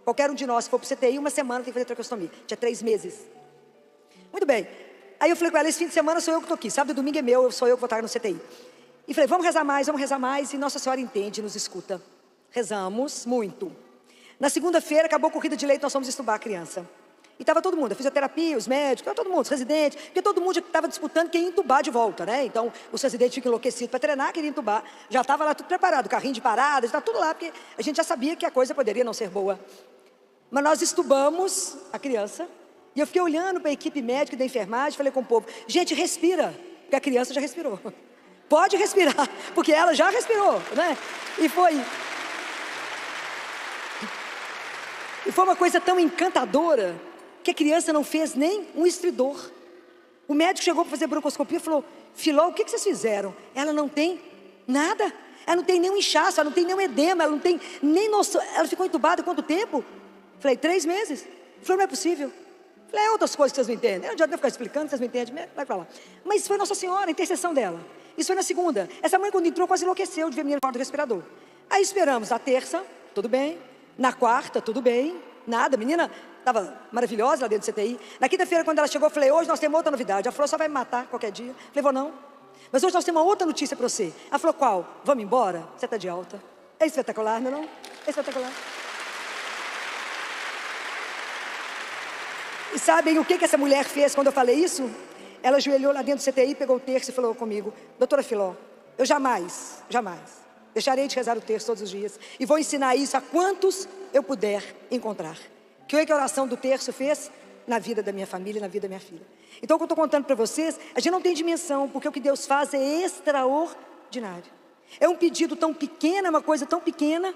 Qualquer um de nós, se for para o CTI, uma semana tem que fazer traqueostomia. Tinha 3 meses. Muito bem. Aí eu falei com ela: esse fim de semana sou eu que estou aqui. Sábado e domingo é meu, sou eu que vou estar no CTI. E falei: vamos rezar mais, vamos rezar mais. E Nossa Senhora entende, nos escuta. Rezamos muito. Na segunda-feira, acabou a corrida de leite, nós fomos estubar a criança. E estava todo mundo, a fisioterapia, os médicos, todo mundo, os residentes. Porque todo mundo estava disputando quem ia entubar de volta, né? Então, os residentes ficam enlouquecidos para treinar, queriam entubar. Já estava lá tudo preparado, carrinho de parada, estava tudo lá, porque a gente já sabia que a coisa poderia não ser boa. Mas nós estubamos a criança. E eu fiquei olhando para a equipe médica e da enfermagem, falei com o povo: gente, respira, porque a criança já respirou. Pode respirar, porque ela já respirou, né? E foi uma coisa tão encantadora, que a criança não fez nem um estridor. O médico chegou para fazer broncoscopia e falou: Filó, o que vocês fizeram? Ela não tem nada, ela não tem nenhum inchaço, ela não tem nenhum edema, ela não tem nem noção. Ela ficou entubada quanto tempo? Falei: 3 meses. Falei: não é possível. Falei: é outras coisas que vocês não entendem. Eu não adianta ficar explicando, vocês não entendem, vai para lá. Mas foi Nossa Senhora, a intercessão dela. Isso foi na segunda. Essa mãe, quando entrou, quase enlouqueceu de ver a menina fora do respirador. Aí esperamos a terça, tudo bem. Na quarta, tudo bem. Nada, a menina estava maravilhosa lá dentro do CTI. Na quinta-feira, quando ela chegou, eu falei: hoje nós temos outra novidade. Ela falou: só vai me matar qualquer dia. Eu falei: vou não. Mas hoje nós temos uma outra notícia para você. Ela falou: qual? Vamos embora? Você está de alta. É espetacular, não é não? É espetacular. E sabem o que essa mulher fez quando eu falei isso? Ela ajoelhou lá dentro do CTI, pegou o terço e falou comigo: doutora Filó, eu jamais deixarei de rezar o terço todos os dias. E vou ensinar isso a quantos eu puder encontrar. Que a oração do terço fez na vida da minha família, na vida da minha filha. Então o que eu estou contando para vocês, a gente não tem dimensão, porque o que Deus faz é extraordinário. É um pedido tão pequeno, é uma coisa tão pequena,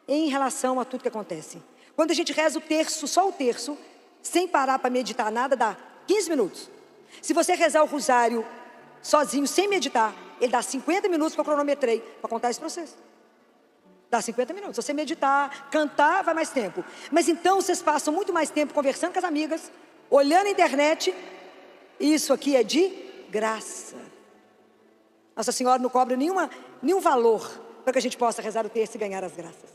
em relação a tudo que acontece. Quando a gente reza o terço, só o terço, sem parar para meditar nada, dá 15 minutos. Se você rezar o rosário sozinho, sem meditar, ele dá 50 minutos que eu cronometrei para contar esse processo. Dá 50 minutos. Se você meditar, cantar, vai mais tempo. Mas então vocês passam muito mais tempo conversando com as amigas, olhando a internet, isso aqui é de graça. Nossa Senhora não cobra nenhum valor para que a gente possa rezar o terço e ganhar as graças.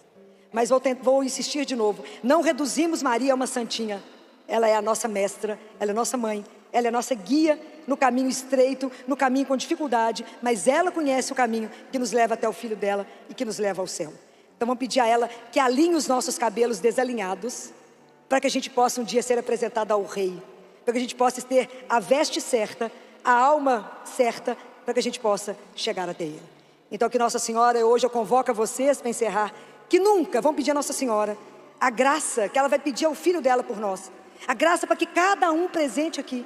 Mas vou insistir de novo, não reduzimos Maria a uma santinha. Ela é a nossa mestra, ela é a nossa mãe, ela é a nossa guia no caminho estreito, no caminho com dificuldade, mas ela conhece o caminho que nos leva até o Filho dela e que nos leva ao céu. Então vamos pedir a ela que alinhe os nossos cabelos desalinhados, para que a gente possa um dia ser apresentado ao Rei, para que a gente possa ter a veste certa, a alma certa, para que a gente possa chegar até Ele. Então que Nossa Senhora, hoje eu convoco a vocês para encerrar, que nunca vão pedir a Nossa Senhora a graça que ela vai pedir ao Filho dela por nós, a graça para que cada um presente aqui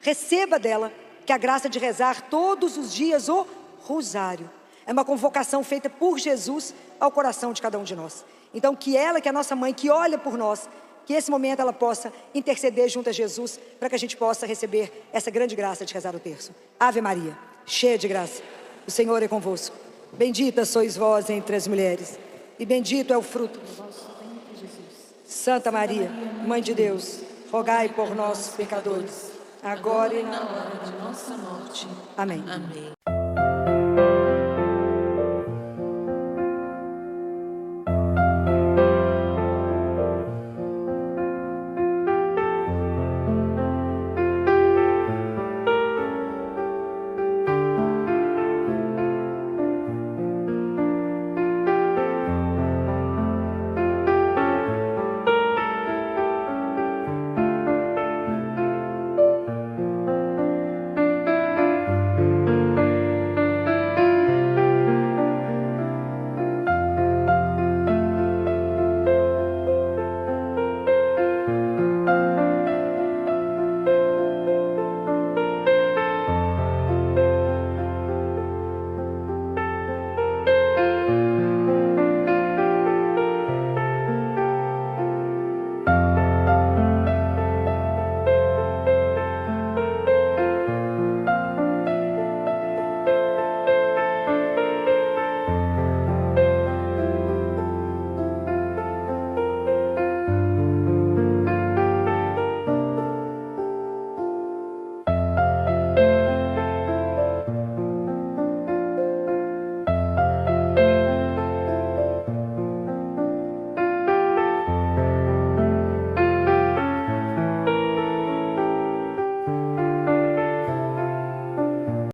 receba dela, que é a graça de rezar todos os dias o rosário. É uma convocação feita por Jesus ao coração de cada um de nós. Então que ela, que é a nossa mãe, que olha por nós, que esse momento ela possa interceder junto a Jesus, para que a gente possa receber essa grande graça de rezar o terço. Ave Maria, cheia de graça, o Senhor é convosco. Bendita sois vós entre as mulheres, e bendito é o fruto do vosso ventre, Jesus. Santa Maria, Mãe de Deus, rogai por nós, pecadores, agora e na hora de nossa morte. Amém.